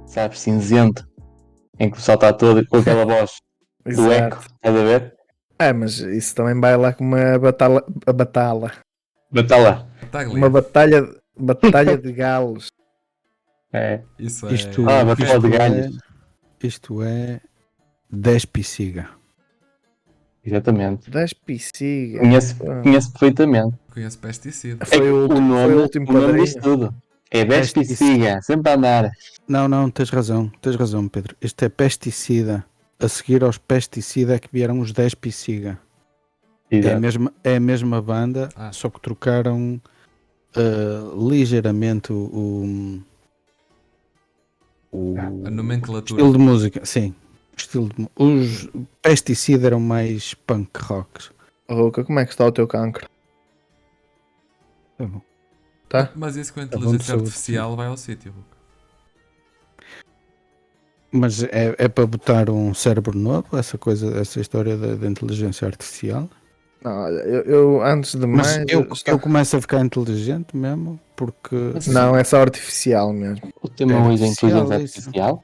sabes, cinzento, em que o pessoal está todo com aquela voz do eco, Exato. estás a ver? Mas isso também vai lá com uma batalha. Batalha. Uma batalha de galos. É. Isso é. Batalha de galhos. Isto é 10 pisiga. Exatamente. 10 pisiga. Conheço perfeitamente. Conheço pesticida. Foi o último o nome diz padrinho. tudo. É 10 pisiga, sempre a andar. Não, tens razão, Pedro. Isto é pesticida. A seguir aos pesticida é que vieram os 10 pisiga. É a mesma banda, só que trocaram ligeiramente a nomenclatura. Estilo de música, sim. Os pesticida eram mais punk rocks. Ruca, como é que está o teu cancro? Tá bom. Tá? Mas isso com a Tá bom, inteligência saúde, artificial vai ao sítio. Mas é para botar um cérebro novo, essa história da inteligência artificial? Não, olha, eu antes de Mas mais. eu começo a ficar inteligente mesmo, porque... Não, é só artificial mesmo. O tema hoje é inteligência artificial?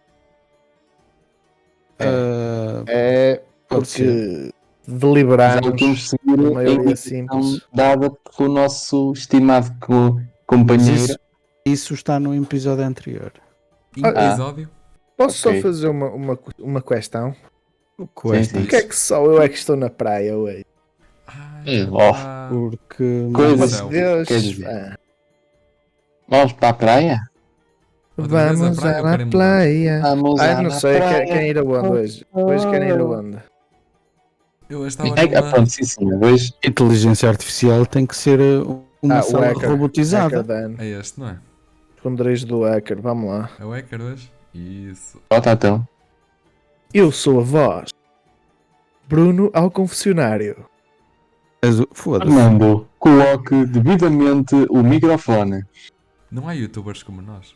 É porque deliberamos a maioria simples dada pelo nosso estimado companheiro. Isso está no episódio anterior. Episódio? Posso só fazer uma questão? Porque é que só eu é que estou na praia hoje? Porque Deus, quer dizer, vamos para a praia? Vamos à praia. Não sei, querem ir aonde hoje? Hoje querem ir aonde? Eu estava pronto, sim, hoje. Inteligência artificial tem que ser uma sala robotizada. É este, não é? Esconderijo do hacker, vamos lá. É o hacker hoje? Isso. Então. Eu sou a voz. Bruno ao confessionário. Foda-se. Armando, coloque devidamente o microfone. Não há youtubers como nós.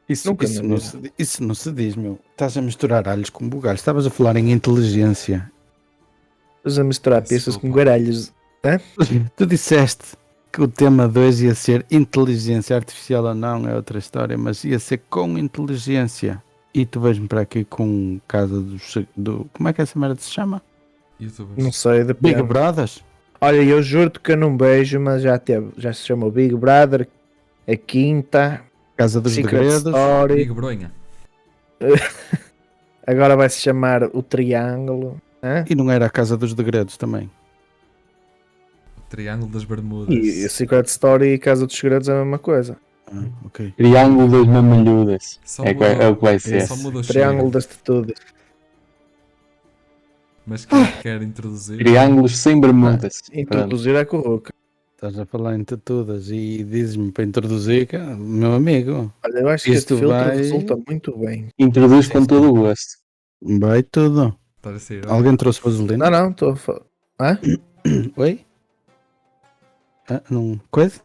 Isso não se diz, meu. Estás a misturar alhos com bugalhos. Estavas a falar em inteligência. Estás a misturar peças com garalhos. Tu disseste que o tema 2 ia ser inteligência artificial ou não, é outra história, mas ia ser com inteligência. E tu vais-me para aqui com casa do... Como é que essa merda se chama? YouTubers. Não sei, depende. Big Brothers? Olha, eu juro-te que eu não beijo, mas já se chamou Big Brother, a Quinta, Casa dos Segredos, Big Bronha. Agora vai se chamar o Triângulo. E não era a Casa dos Segredos também? O Triângulo das Bermudas. E Secret Story e Casa dos Segredos é a mesma coisa. Ok. Triângulo das Mamalhudas. É o que vai ser. Triângulo das Tetudas. Mas quem quer introduzir? Triângulos sem bermudas. Introduzir é com o Ruca. Estás a falar em tetudas e dizes-me para introduzir, meu amigo. Olha, eu acho que este filtro resulta muito bem. Introduz com todo o gosto. Vai tudo. Alguém trouxe vaselina? Não, estou a falar. Oi? Não. Coisa?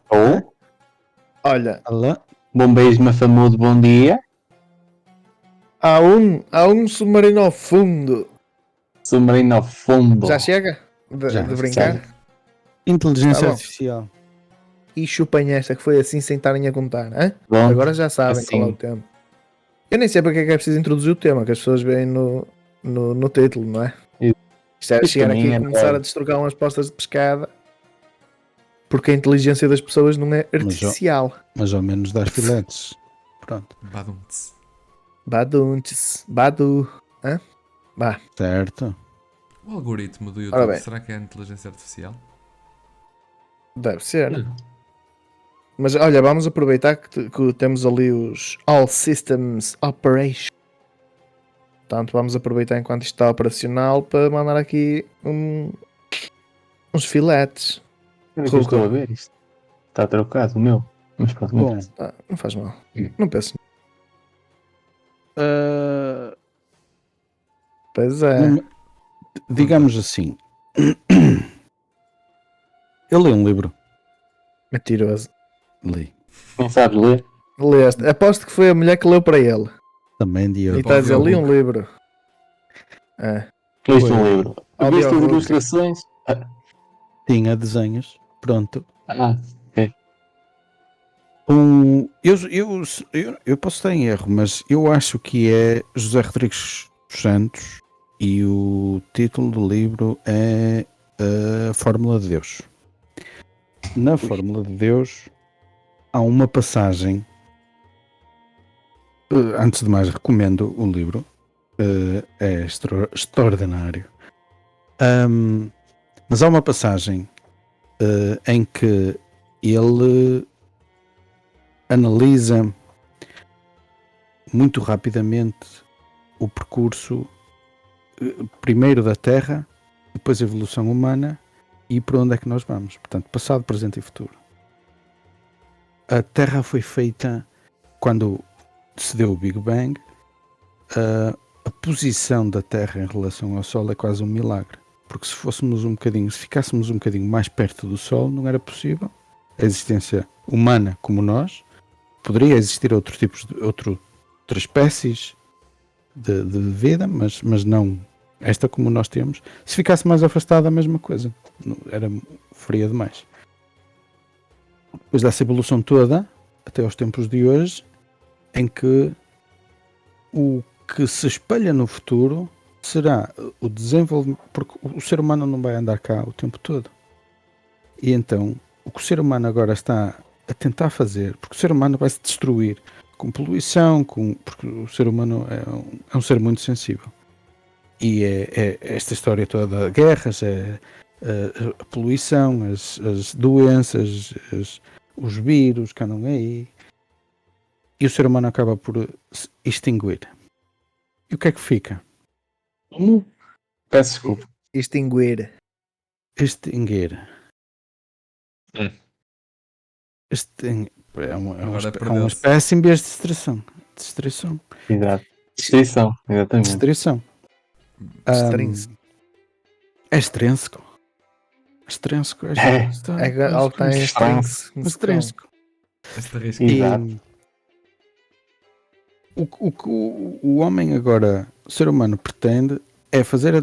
Olha. Alô? Bom beijo, Mafamudo, bom dia. Há um submarino ao fundo. Submarino ao fundo. Já chega? De brincar? Sabe. Inteligência artificial. E chupem esta que foi assim sem estarem a contar. Agora já sabem qual é o tema. Eu nem sei para que é preciso introduzir o tema, que as pessoas veem no título, não é? Isto é chegar aqui e começar a destrocar umas postas de pescada. Porque a inteligência das pessoas não é artificial. Mas ao menos das filetes. Pronto. Baduntes. Badu. Certo. O algoritmo do YouTube, será que é a inteligência artificial? Deve ser. Mas olha, vamos aproveitar que temos ali os All Systems Operation. Portanto, vamos aproveitar enquanto isto está operacional para mandar aqui uns filetes. Eu estou a ver isto. Está trocado o meu. Mas pronto, não faz mal. Não penso. Pois é. Digamos assim. Eu li um livro. Mentiroso. Li. Não sabes ler? Leste. Aposto que foi a mulher que leu para ele. Também de E está a dizer, li um livro. Liste um livro. Viste as ilustrações? Tinha desenhos. Pronto. Ok. Eu posso estar em erro, mas eu acho que é José Rodrigues dos Santos e o título do livro é a Fórmula de Deus. Na Fórmula de Deus há uma passagem. Antes de mais, recomendo o livro. É extraordinário. Mas há uma passagem em que ele analisa muito rapidamente o percurso primeiro da Terra, depois a evolução humana e para onde é que nós vamos. Portanto, passado, presente e futuro. A Terra foi feita quando se deu o Big Bang. A posição da Terra em relação ao Sol é quase um milagre, porque se ficássemos um bocadinho mais perto do Sol, não era possível a existência humana como nós. Poderia existir outras espécies de vida, mas não esta como nós temos. Se ficasse mais afastada, a mesma coisa, era fria demais. Depois dessa evolução toda, até aos tempos de hoje, em que o que se espelha no futuro será o desenvolvimento, porque o ser humano não vai andar cá o tempo todo. E então, o que o ser humano agora está a tentar fazer, porque o ser humano vai se destruir com poluição, porque o ser humano é um ser muito sensível. E é esta história toda de guerras, a poluição, as doenças, os vírus que andam aí. E o ser humano acaba por se extinguir. E o que é que fica? Peço desculpa. Extinguir. É uma espécie em vez de distração. Exato. Distrição, exatamente. Distrição. É extrínseco. Algo está em extrínseco. E o homem agora, o ser humano pretende é fazer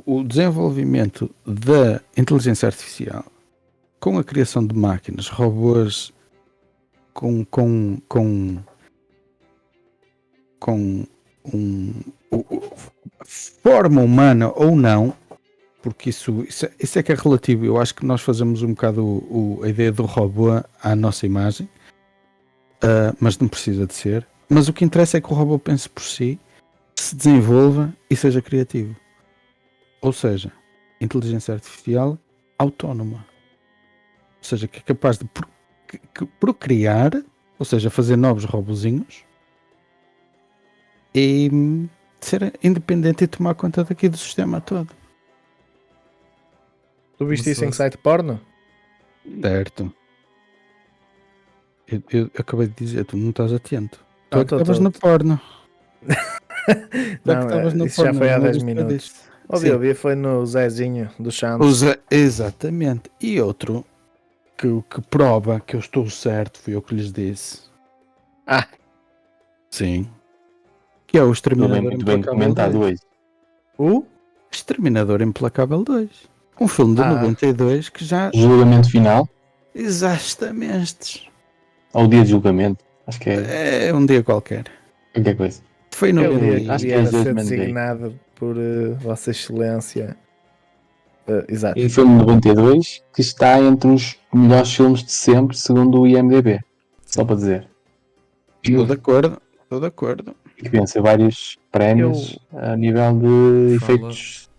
o desenvolvimento da inteligência artificial com a criação de máquinas, robôs, com forma humana ou não, porque isso é que é relativo. Eu acho que nós fazemos um bocado a ideia do robô à nossa imagem, mas não precisa de ser. Mas o que interessa é que o robô pense por si, se desenvolva e seja criativo. Ou seja, inteligência artificial autónoma. Ou seja, que é capaz de procriar, ou seja, fazer novos robozinhos e ser independente e tomar conta daqui do sistema todo. Tu viste isso em site porno? Certo. Eu acabei de dizer, tu não estás atento. Tu estavas no porno. Não, isso já foi há 10 minutos. Ouvi, foi no Zezinho do Santos. Exatamente. E outro que prova que eu estou certo, fui eu que lhes disse. Sim. Que é o Exterminador Implacável 2. O Exterminador Implacável 2. Um filme de 92 que já... Julgamento final? Exatamente. Ou o dia de julgamento. Acho que é... É um dia qualquer. Qualquer coisa. Foi no dia que era ser designado por Vossa Excelência. Exato. E foi um 92 que está entre os melhores filmes de sempre, segundo o IMDb. Só para dizer. Estou de acordo. E que venceu vários prémios a nível de efeitos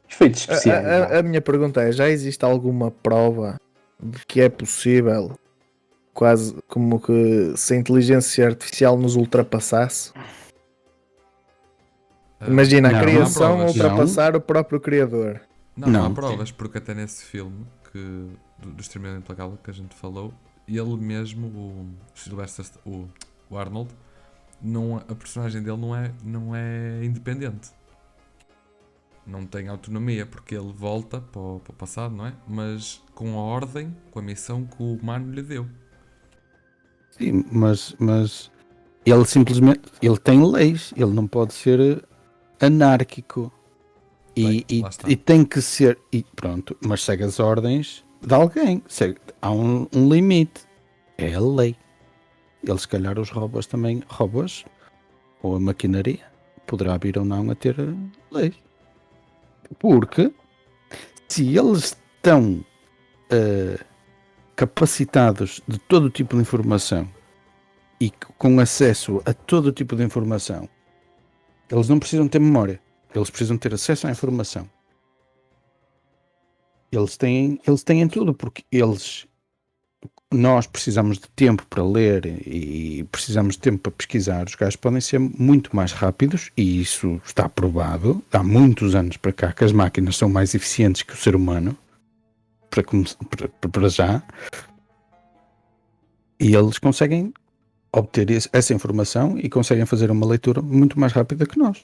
especiais. A minha pergunta é, já existe alguma prova de que é possível, quase como que se a inteligência artificial nos ultrapassasse? Imagina, a criação ultrapassar o próprio criador. Não há provas, porque até nesse filme do Exterminador Implacável que a gente falou, ele mesmo, o Sylvester, o Arnold, a personagem dele não é independente. Não tem autonomia, porque ele volta para o passado, não é? Mas com a ordem, com a missão que o humano lhe deu. Sim, mas ele simplesmente tem leis, ele não pode ser anárquico e tem que ser, e pronto, mas segue as ordens de alguém, há um limite. é a lei. Eles, se calhar, os robôs também, ou a maquinaria, poderá vir ou não a ter leis. Porque se eles estão capacitados de todo tipo de informação e com acesso a todo tipo de informação, eles não precisam ter memória, eles precisam ter acesso à informação. Eles têm tudo, porque nós precisamos de tempo para ler e precisamos de tempo para pesquisar. Os gajos podem ser muito mais rápidos, e isso está provado há muitos anos para cá, que as máquinas são mais eficientes que o ser humano, para já, e eles conseguem obter essa informação e conseguem fazer uma leitura muito mais rápida que nós.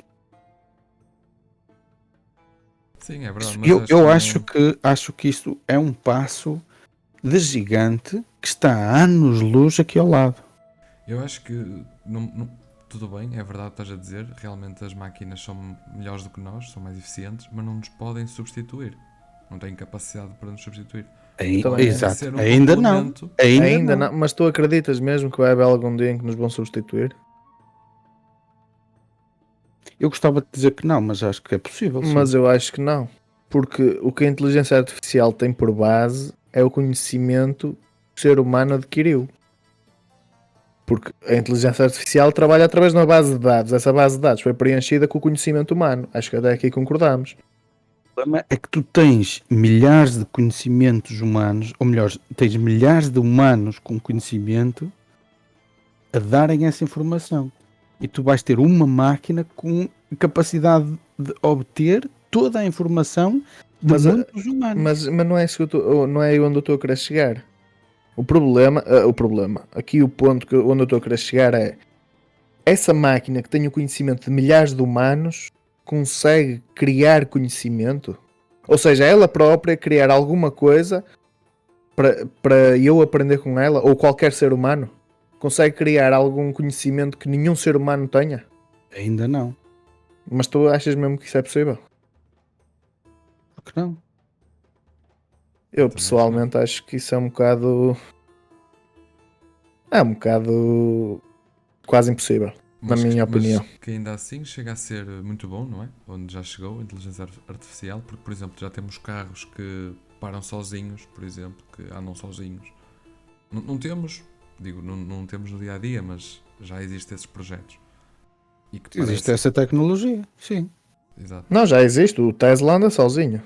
Sim, é verdade. Mas eu acho que isto é um passo de gigante que está a anos-luz aqui ao lado. Eu acho que tudo bem, é verdade o que estás a dizer. Realmente as máquinas são melhores do que nós, são mais eficientes, mas não nos podem substituir. Não têm capacidade para nos substituir. Exato. Ainda não. Ainda não. Mas tu acreditas mesmo que vai haver algum dia em que nos vão substituir? Eu gostava de dizer que não, mas acho que é possível. Sim. Mas eu acho que não. Porque o que a inteligência artificial tem por base é o conhecimento que o ser humano adquiriu. Porque a inteligência artificial trabalha através de uma base de dados. Essa base de dados foi preenchida com o conhecimento humano. Acho que até aqui concordamos. O problema é que tu tens milhares de conhecimentos humanos, ou melhor, tens milhares de humanos com conhecimento a darem essa informação. E tu vais ter uma máquina com capacidade de obter toda a informação de muitos humanos. Mas não é isso que não é onde eu estou a querer chegar. O problema, aqui o ponto onde eu estou a querer chegar é: essa máquina que tem o conhecimento de milhares de humanos consegue criar conhecimento? Ou seja, ela própria criar alguma coisa para eu aprender com ela, ou qualquer ser humano? Consegue criar algum conhecimento que nenhum ser humano tenha? Ainda não. Mas tu achas mesmo que isso é possível? Por que não? Eu pessoalmente acho que isso é um bocado... É um bocado quase impossível, na minha opinião. Mas que ainda assim chega a ser muito bom, não é? Onde já chegou a inteligência artificial, porque, por exemplo, já temos carros que param sozinhos, por exemplo, que andam sozinhos. Não temos... Digo, não temos no dia a dia, mas já existem esses projetos. E que existe essa tecnologia, sim. Exato. Não, já existe. O Tesla anda sozinho.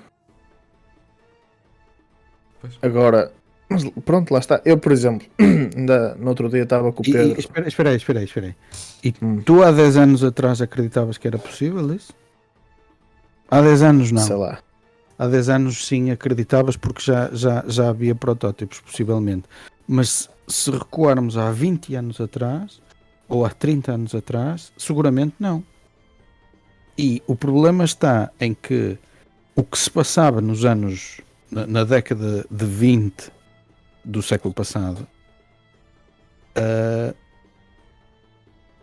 Pois. Agora, mas pronto, lá está. Eu, por exemplo, ainda no outro dia estava com o Pedro. Espera aí. E tu há 10 anos atrás acreditavas que era possível isso? Há 10 anos não. Sei lá. Há 10 anos sim acreditavas, porque já havia protótipos, possivelmente. Mas se recuarmos há 20 anos atrás, ou há 30 anos atrás, seguramente não. E o problema está em que o que se passava nos anos, na década de 20 do século passado,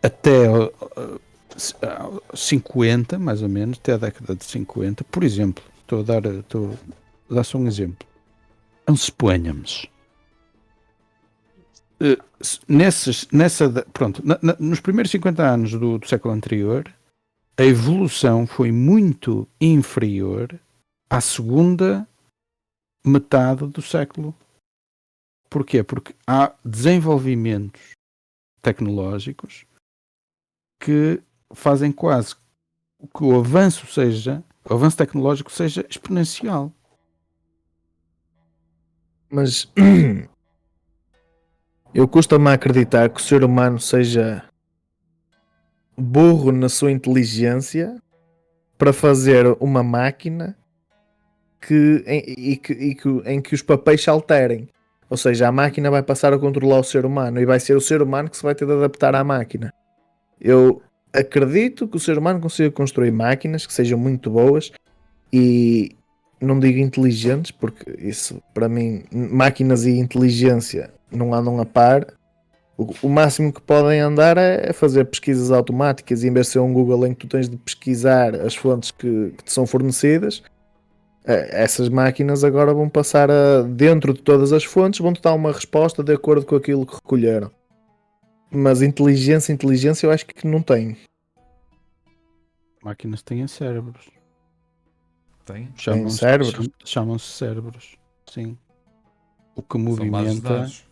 até 50, mais ou menos, até a década de 50, por exemplo, estou a dar só um exemplo. Então, suponhamos, nos primeiros 50 anos do século anterior, a evolução foi muito inferior à segunda metade do século. Porquê? Porque há desenvolvimentos tecnológicos que fazem quase que o avanço tecnológico seja exponencial. Mas eu custa-me a acreditar que o ser humano seja burro na sua inteligência para fazer uma máquina em que os papéis se alterem. Ou seja, a máquina vai passar a controlar o ser humano e vai ser o ser humano que se vai ter de adaptar à máquina. Eu acredito que o ser humano consiga construir máquinas que sejam muito boas e não digo inteligentes, porque isso, para mim, máquinas e inteligência não andam a par. O máximo que podem andar é fazer pesquisas automáticas, e em vez de ser um Google em que tu tens de pesquisar as fontes que te são fornecidas, Essas máquinas agora vão passar dentro de todas as fontes, vão-te dar uma resposta de acordo com aquilo que recolheram. Mas inteligência eu acho que não tem. Máquinas têm cérebros. Tem? Cérebros? Chamam-se cérebros. Sim. O que São bases de movimenta. dados.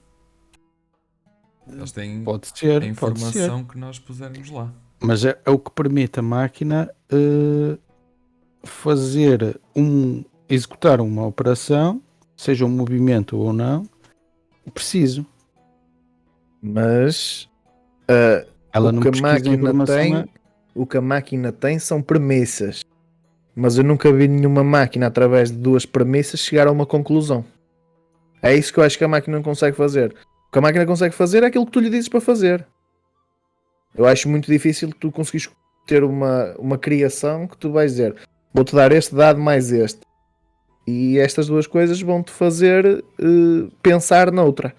Eles têm Pode ser. a informação que nós pusermos lá. Mas é o que permite a máquina executar uma operação, seja um movimento ou não, preciso. Mas Ela o não que a pesquisa a máquina informação. tem, o que a máquina tem são premissas. Mas eu nunca vi nenhuma máquina, através de duas premissas, chegar a uma conclusão. É isso que eu acho que a máquina não consegue fazer. O que a máquina consegue fazer é aquilo que tu lhe dizes para fazer. Eu acho muito difícil tu conseguires ter uma criação que tu vais dizer: vou-te dar este dado mais este. E estas duas coisas vão-te fazer pensar noutra.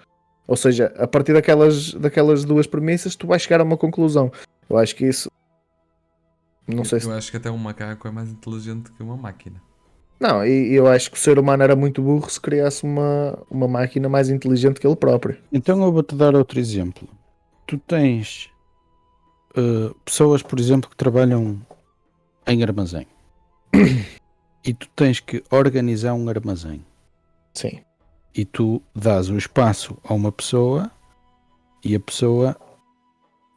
Ou seja, a partir daquelas duas premissas, tu vais chegar a uma conclusão. Eu acho que isso... Não sei se... Eu acho que até um macaco é mais inteligente que uma máquina. Não, e eu acho que o ser humano era muito burro se criasse uma máquina mais inteligente que ele próprio. Então eu vou-te dar outro exemplo. Tu tens pessoas, por exemplo, que trabalham em armazém. E tu tens que organizar um armazém. Sim. E tu dás o espaço a uma pessoa e a pessoa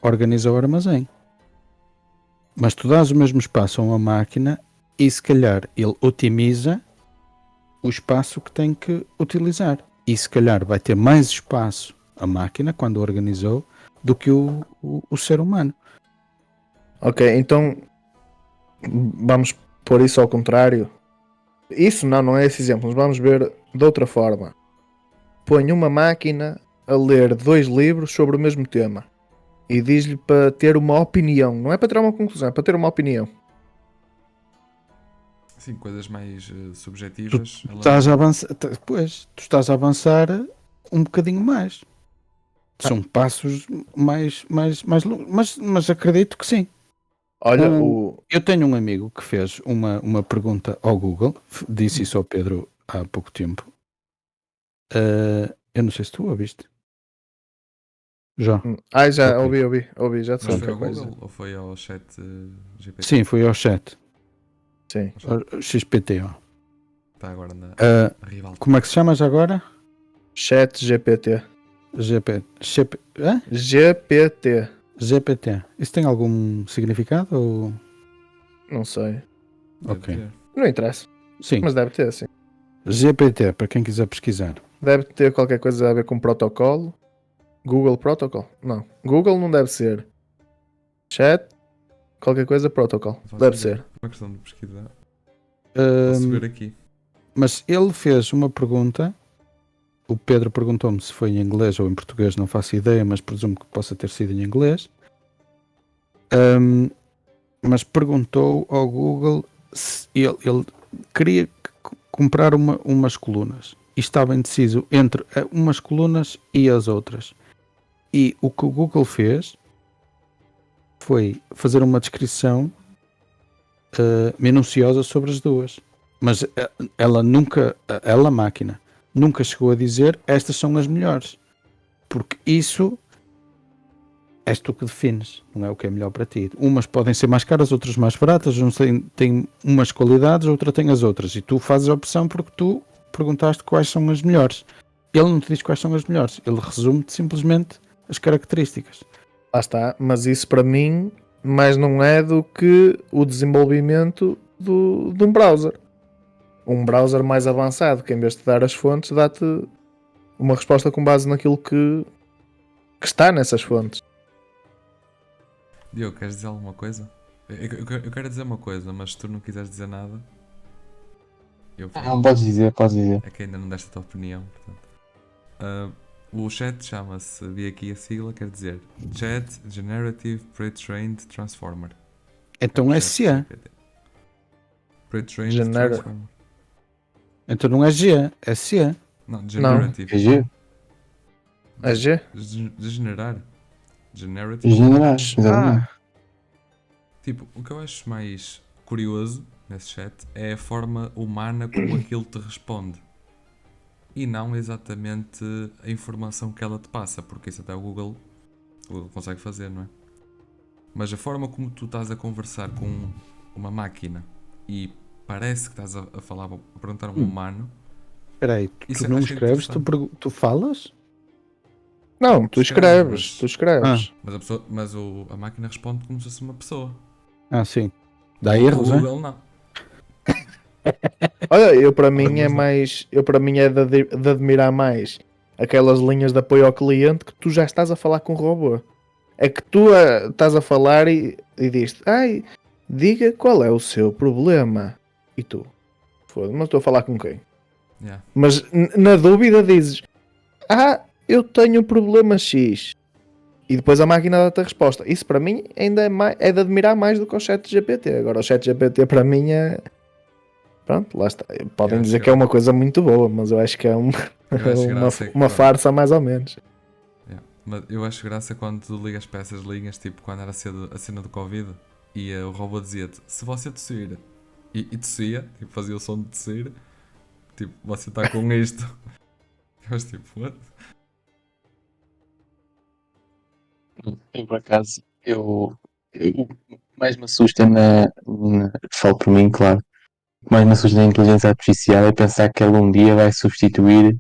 organiza o armazém. Mas tu dás o mesmo espaço a uma máquina e se calhar ele otimiza o espaço que tem que utilizar. E se calhar vai ter mais espaço a máquina, quando organizou, do que o ser humano. Ok, então vamos pôr isso ao contrário. Isso não é esse exemplo, mas vamos ver de outra forma. Põe uma máquina a ler 2 livros sobre o mesmo tema e diz-lhe para ter uma opinião. Não é para tirar uma conclusão, é para ter uma opinião. Sim, coisas mais subjetivas. Tu estás a avançar, tu estás a avançar um bocadinho mais. São passos mais longos, mas acredito que sim. Olha, eu tenho um amigo que fez uma pergunta ao Google, disse isso ao Pedro há pouco tempo. Eu não sei se tu ouviste. Já. Já Ok. ouvi, já te Mas sei foi ao coisa. Google ou foi ao chat GPT? Sim, foi ao chat. Sim. XPTO. Está agora na rival. Como é que se chama já agora? Chat GPT. GPT. GPT. Isso tem algum significado? Ou... Não sei. Deve Ok. ter. Não interessa. Sim. Mas deve ter, sim. GPT, para quem quiser pesquisar. Deve ter qualquer coisa a ver com protocolo. Google Protocol? Não. Google não deve ser. Chat, qualquer coisa protocol. Não faço Deve ideia. ser. É uma questão de pesquisar. Posso ver aqui. Mas ele fez uma pergunta. O Pedro perguntou-me se foi em inglês ou em português, não faço ideia, mas presumo que possa ter sido em inglês. Mas perguntou ao Google se ele queria comprar umas colunas e estava indeciso entre umas colunas e as outras. E o que o Google fez foi fazer uma descrição minuciosa sobre as duas. Mas a máquina, nunca chegou a dizer estas são as melhores. Porque isso és tu que defines, não é o que é melhor para ti. Umas podem ser mais caras, outras mais baratas, uns têm umas qualidades, outra tem as outras. E tu fazes a opção porque tu perguntaste quais são as melhores. Ele não te diz quais são as melhores, ele resume-te simplesmente as características. Lá está, mas isso para mim mais não é do que o desenvolvimento de um browser. Um browser mais avançado, que em vez de dar as fontes, dá-te uma resposta com base naquilo que está nessas fontes. Diogo, queres dizer alguma coisa? Eu quero dizer uma coisa, mas se tu não quiseres dizer nada, eu falo. Não, podes dizer. É que ainda não deste a tua opinião, portanto. O chat chama-se, vi aqui a sigla, quer dizer Chat Generative Pre-trained Transformer. Então é C. Pre-trained Transformer. Então não é G, é C. Não, Generative. É G? É G? Degenerar. Generative. Generais, exatamente. Tipo, o que eu acho mais curioso nesse chat é a forma humana como aquilo te responde. E não exatamente a informação que ela te passa, porque isso até o Google consegue fazer, não é? Mas a forma como tu estás a conversar com uma máquina e parece que estás a falar, a perguntar a um humano. Espera aí, tu não acho escreves, tu falas? Não, tu escreves. Mas a máquina responde como se fosse uma pessoa. Ah, sim. Dá erros, o né? Google não. Olha, eu para mim é de admirar mais aquelas linhas de apoio ao cliente que tu já estás a falar com o robô. É que tu estás a falar e dizes, ai, diga qual é o seu problema. E tu, foda-se, mas estou a falar com quem? Yeah. Mas na dúvida dizes, eu tenho problema X. E depois a máquina dá-te a resposta. Isso para mim ainda é de admirar mais do que o chat GPT. Agora o chat GPT para mim é... Pronto, lá está. Podem dizer que é uma coisa muito boa, mas eu acho que é uma farsa mais ou menos. Yeah. Mas eu acho graça quando tu ligas para essas linhas, tipo quando era a cena do Covid e o robô dizia-te, se você tossir, e tossia, tipo, fazia o som de tossir, tipo, você está com isto. Mas tipo, what? Por acaso, o que mais me assusta falo por mim, claro, o que mais me assusta na inteligência artificial é pensar que ela um dia vai substituir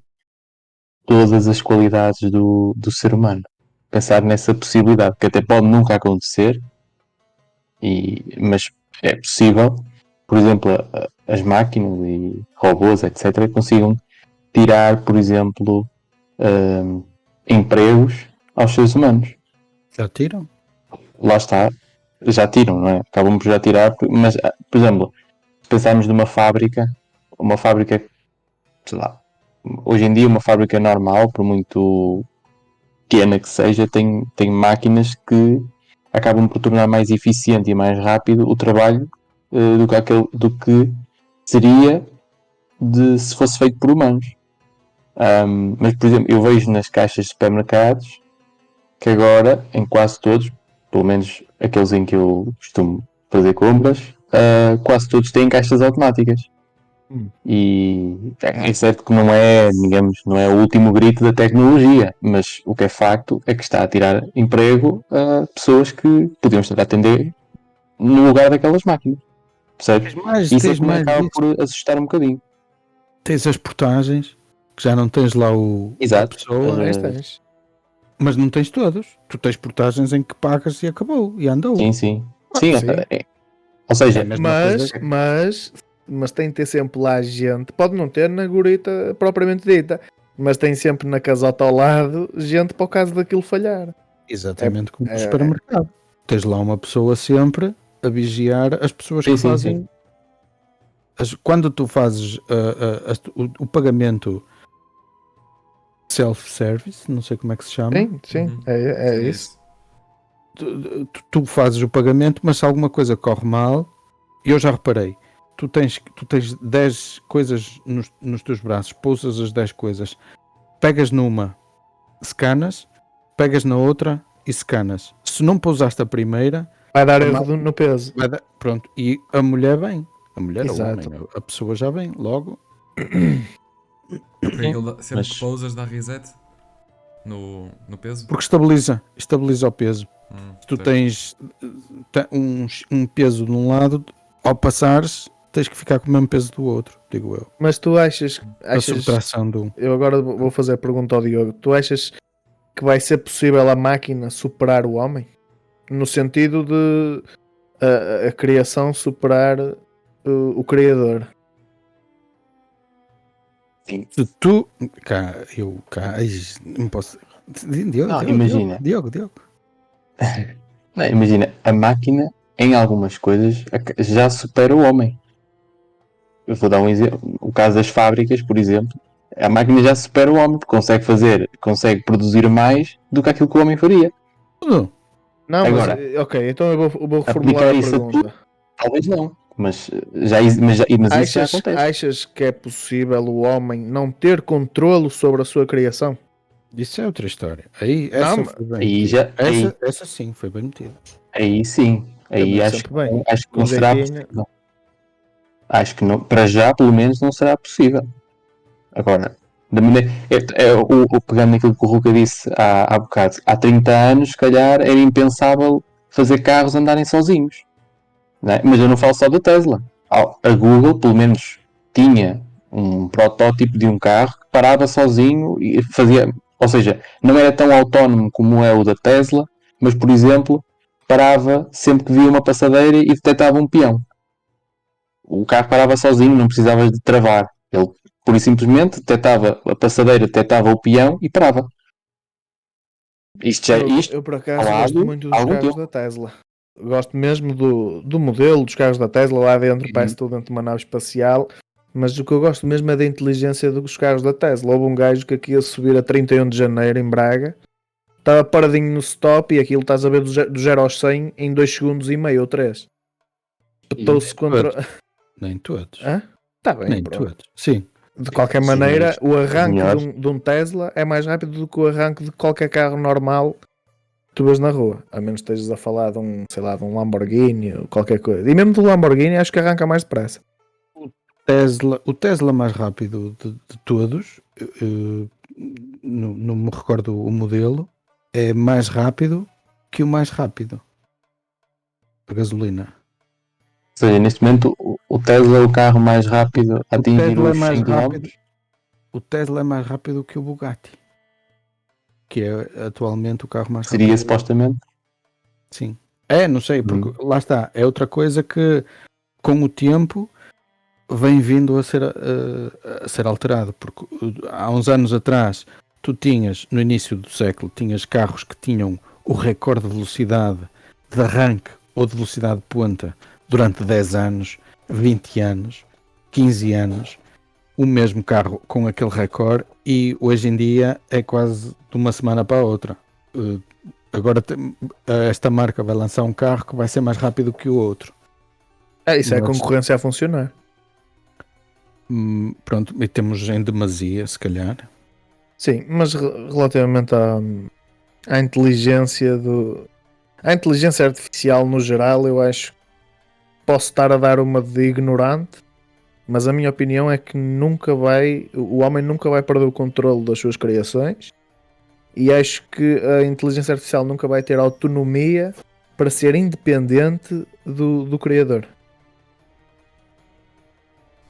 todas as qualidades do ser humano. Pensar nessa possibilidade, que até pode nunca acontecer, mas é possível, por exemplo, as máquinas e robôs, etc., consigam tirar, por exemplo, empregos aos seres humanos. Já tiram? Lá está, já tiram, não é? Acabam por já tirar, mas, por exemplo, se pensarmos numa fábrica, sei lá, hoje em dia uma fábrica normal, por muito pequena que seja, tem máquinas que acabam por tornar mais eficiente e mais rápido o trabalho do que seria se fosse feito por humanos. Mas, por exemplo, eu vejo nas caixas de supermercados que agora, em quase todos, pelo menos aqueles em que eu costumo fazer compras, quase todos têm caixas automáticas. E é certo que não é, digamos, não é o último grito da tecnologia, mas o que é facto é que está a tirar emprego a pessoas que podiam estar a atender no lugar daquelas máquinas. Percebes? Isso é que me acaba por assustar um bocadinho. Tens as portagens, que já não tens lá a pessoa. Mas não tens todos. Tu tens portagens em que pagas e acabou. E andou. Sim, sim. Sim. Ou seja, mas tem de ter sempre lá gente. Pode não ter na gurita propriamente dita, mas tem sempre na casota ao lado gente para o caso daquilo falhar. Exatamente como no supermercado. Tens lá uma pessoa sempre a vigiar as pessoas que fazem. Quando tu fazes o pagamento self-service, não sei como é que se chama. Sim, é isso. Tu fazes o pagamento, mas se alguma coisa corre mal, eu já reparei, tu tens 10 coisas nos teus braços, pousas as 10 coisas, pegas numa, scanas, pegas na outra e scanas. Se não pousaste a primeira, vai dar erro no peso. Pronto, e a mulher vem. A mulher ou o homem, a pessoa já vem logo. Sempre que pousas dá reset no peso? Porque estabiliza o peso. Se tu tens um peso de um lado, ao passares, tens que ficar com o mesmo peso do outro, digo eu. Mas tu achas a subtração do... Eu agora vou fazer a pergunta ao Diogo. Tu achas que vai ser possível a máquina superar o homem? No sentido de a criação superar o criador? Se tu... não posso... Diogo. Não, imagina, a máquina em algumas coisas já supera o homem. Eu vou dar um exemplo. O caso das fábricas, por exemplo, a máquina já supera o homem, porque consegue produzir mais do que aquilo que o homem faria. Não, agora, mas ok, então eu vou reformular a pergunta. Talvez não, mas isso já acontece. Achas que é possível o homem não ter controle sobre a sua criação? Isso é outra história. Essa sim foi bem metida. Aí sim. Aí acho que não será possível. Acho que não, para já, pelo menos, não será possível. Agora, pegando naquilo que o Ruka disse há bocado, há 30 anos, se calhar, era impensável fazer carros andarem sozinhos. Não é? Mas eu não falo só da Tesla. A Google, pelo menos, tinha um protótipo de um carro que parava sozinho e fazia. Ou seja, não era tão autónomo como é o da Tesla, mas, por exemplo, parava sempre que via uma passadeira e detectava um peão. O carro parava sozinho, não precisava de travar. Ele, pura e simplesmente, detectava a passadeira, detectava o peão e parava. Eu por acaso gosto muito dos carros da Tesla. Gosto mesmo do modelo dos carros da Tesla. Lá dentro parece tudo dentro de uma nave espacial. Mas o que eu gosto mesmo é da inteligência dos carros da Tesla. Houve um gajo que aqui ia subir a 31 de janeiro em Braga, estava paradinho no stop e aquilo estás a ver do 0 aos 100 em 2 segundos e meio ou 3. Espetou-se contra... Nem todos. Está bem, nem pronto. todos. Sim. De qualquer maneira, o arranque de um Tesla é mais rápido do que o arranque de qualquer carro normal que tu vês na rua. A menos que estejas a falar de um, sei lá, de um Lamborghini ou qualquer coisa. E mesmo do Lamborghini acho que arranca mais depressa. O Tesla mais rápido de todos, não me recordo o modelo, é mais rápido que o mais rápido. A gasolina. Ou seja, neste momento o Tesla é o carro mais rápido a atingir os 100 km. O Tesla é mais rápido que o Bugatti, que é atualmente o carro mais rápido. Seria supostamente? Sim. Não sei, porque lá está. É outra coisa que com o tempo vem vindo a ser alterado, porque há uns anos atrás tu tinhas, no início do século, tinhas carros que tinham o recorde de velocidade de arranque ou de velocidade de ponta durante 10 anos, 20 anos, 15 anos, o mesmo carro com aquele recorde, e hoje em dia é quase de uma semana para a outra. Agora esta marca vai lançar um carro que vai ser mais rápido que o outro. Isso é a concorrência a funcionar. Pronto, e temos em demasia, se calhar. Sim, mas relativamente à inteligência à inteligência artificial no geral, eu acho que posso estar a dar uma de ignorante, mas a minha opinião é que o homem nunca vai perder o controle das suas criações, e acho que a inteligência artificial nunca vai ter autonomia para ser independente do criador.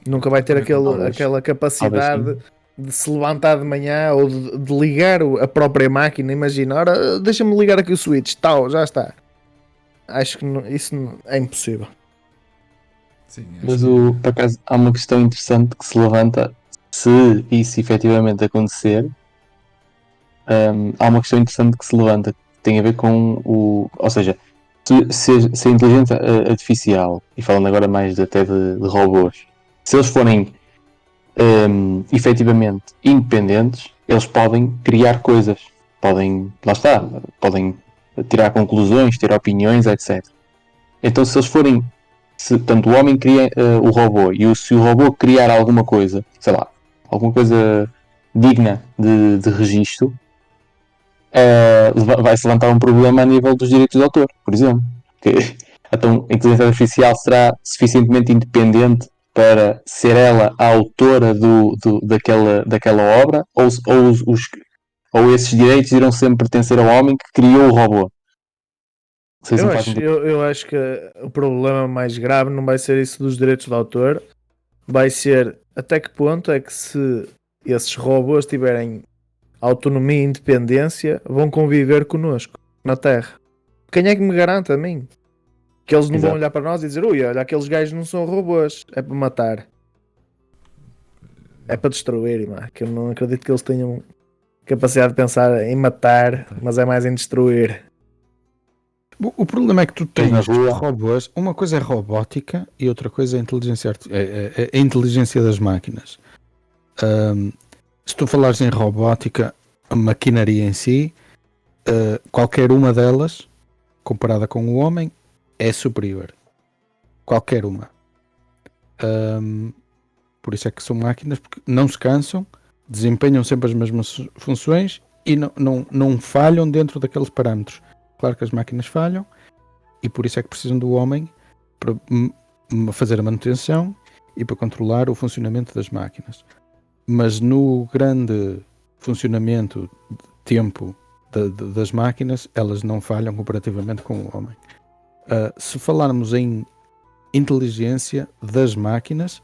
Nunca vai ter aquela capacidade de se levantar de manhã ou de ligar a própria máquina. Imagina, ora, deixa-me ligar aqui o switch, tal, já está. Acho que isso é impossível. Sim, mas por acaso há uma questão interessante que se levanta: se isso efetivamente acontecer, há uma questão interessante que se levanta, que tem a ver com ou seja, se a inteligência artificial, e falando agora mais até de robôs, se eles forem efetivamente independentes, eles podem criar coisas, podem tirar conclusões, ter opiniões, etc. Então, se eles forem, tanto o homem cria o robô, e se o robô criar alguma coisa, sei lá, alguma coisa digna de registro, vai-se levantar um problema a nível dos direitos de autor, por exemplo. Então, a inteligência artificial será suficientemente independente para ser ela a autora daquela obra, ou esses direitos irão sempre pertencer ao homem que criou o robô? Eu acho que o problema mais grave não vai ser isso dos direitos de autor, vai ser até que ponto é que, se esses robôs tiverem autonomia e independência, vão conviver connosco na Terra. Quem é que me garante a mim que eles não vão olhar para nós e dizer: ui, olha, aqueles gajos não são robôs, é para matar, é para destruir, que eu não acredito que eles tenham capacidade de pensar em matar, mas é mais em destruir. O problema é que tu tens robôs, uma coisa é robótica e outra coisa é a inteligência das máquinas. Se tu falares em robótica, a maquinaria em si, qualquer uma delas, comparada com o homem, é superior. Qualquer uma. Por isso é que são máquinas, porque não se cansam, desempenham sempre as mesmas funções e não falham dentro daqueles parâmetros. Claro que as máquinas falham, e por isso é que precisam do homem para fazer a manutenção e para controlar o funcionamento das máquinas. Mas no grande funcionamento de tempo das máquinas, elas não falham comparativamente com o homem. Se falarmos em inteligência das máquinas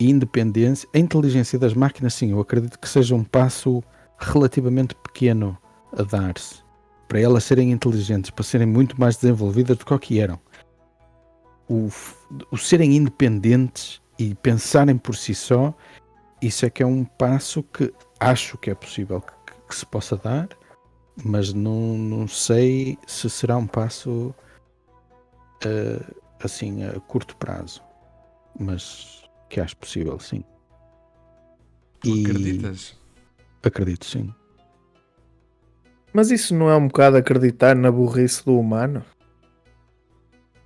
e independência, a inteligência das máquinas, sim, eu acredito que seja um passo relativamente pequeno a dar-se para elas serem inteligentes, para serem muito mais desenvolvidas do que o que eram. O serem independentes e pensarem por si só, isso é que é um passo que acho que é possível que se possa dar, mas não sei se será um passo assim a curto prazo, mas que acho possível, sim. Tu acreditas? Acredito, sim. Mas isso não é um bocado acreditar na burrice do humano?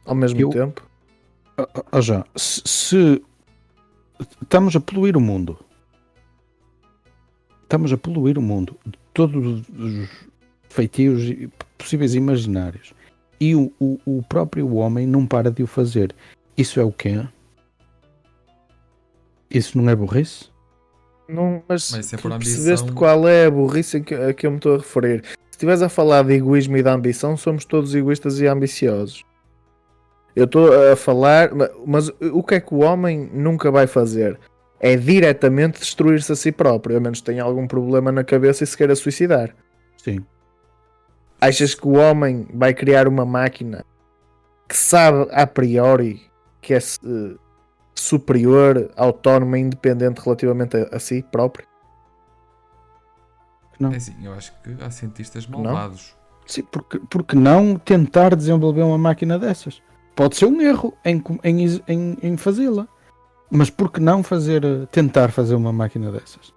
Ao mesmo tempo? Já, se estamos a poluir o mundo, de todos os feitios possíveis e imaginários, e o próprio homem não para de o fazer. Isso é o quê? Isso não é burrice? Não, mas é tu por percebeste ambição. qual é a burrice a que eu me estou a referir? Se estiveres a falar de egoísmo e de ambição, somos todos egoístas e ambiciosos. Eu estou a falar, mas o que é que o homem nunca vai fazer? É diretamente destruir-se a si próprio, a menos que tenha algum problema na cabeça e se queira suicidar. Sim. Achas que o homem vai criar uma máquina que sabe a priori que é superior, autónoma e independente relativamente a si próprio? Não. É assim, eu acho que há cientistas malvados. Sim, porque não tentar desenvolver uma máquina dessas? Pode ser um erro em fazê-la, mas por que não tentar fazer uma máquina dessas?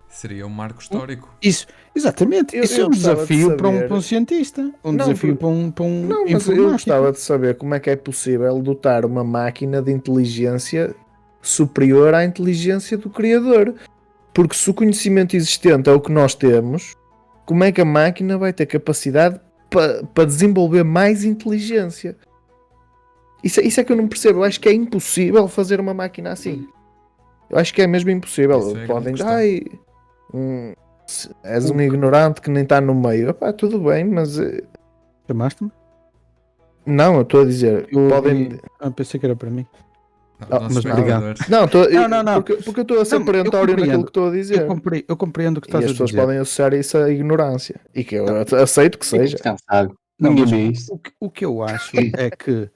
Seria um marco histórico. Isso, exatamente. Isso é um desafio para um cientista. Desafio para um Não, mas eu gostava de saber como é que é possível dotar uma máquina de inteligência superior à inteligência do Criador. Porque se o conhecimento existente é o que nós temos, como é que a máquina vai ter capacidade para desenvolver mais inteligência? Isso é que eu não percebo. Eu acho que é impossível fazer uma máquina assim. Eu acho que é mesmo impossível. Podem dizer, és um ignorante que nem está no meio. Epá, tudo bem, mas... Chamaste-me? Não, eu estou a dizer... Pensei que era para mim. Mas obrigado. Não. Porque eu estou a ser perentório naquilo que estou a dizer. Eu compreendo o que estás a dizer. E as pessoas podem associar isso à ignorância. E que eu aceito que seja. O que eu acho é que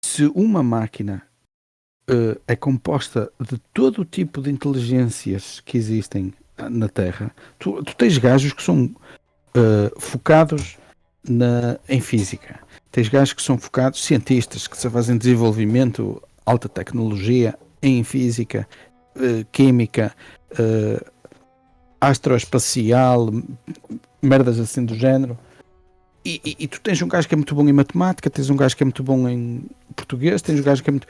se uma máquina é composta de todo o tipo de inteligências que existem na Terra, tu tens gajos que são focados em física. Tens gajos que são focados, cientistas que se fazem desenvolvimento, alta tecnologia em física, química, astroespacial, merdas assim do género. E tu tens um gajo que é muito bom em matemática, tens um gajo que é muito bom em português, tens um gajo que é muito...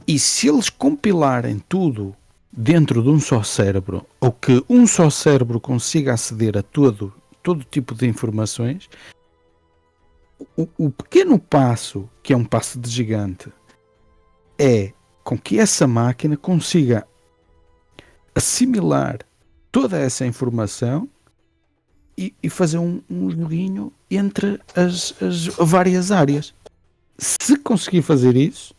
E se eles compilarem tudo dentro de um só cérebro, ou que um só cérebro consiga aceder a todo tipo de informações, o pequeno passo, que é um passo de gigante, é com que essa máquina consiga assimilar toda essa informação e fazer um joguinho entre as várias áreas. Se conseguir fazer isso,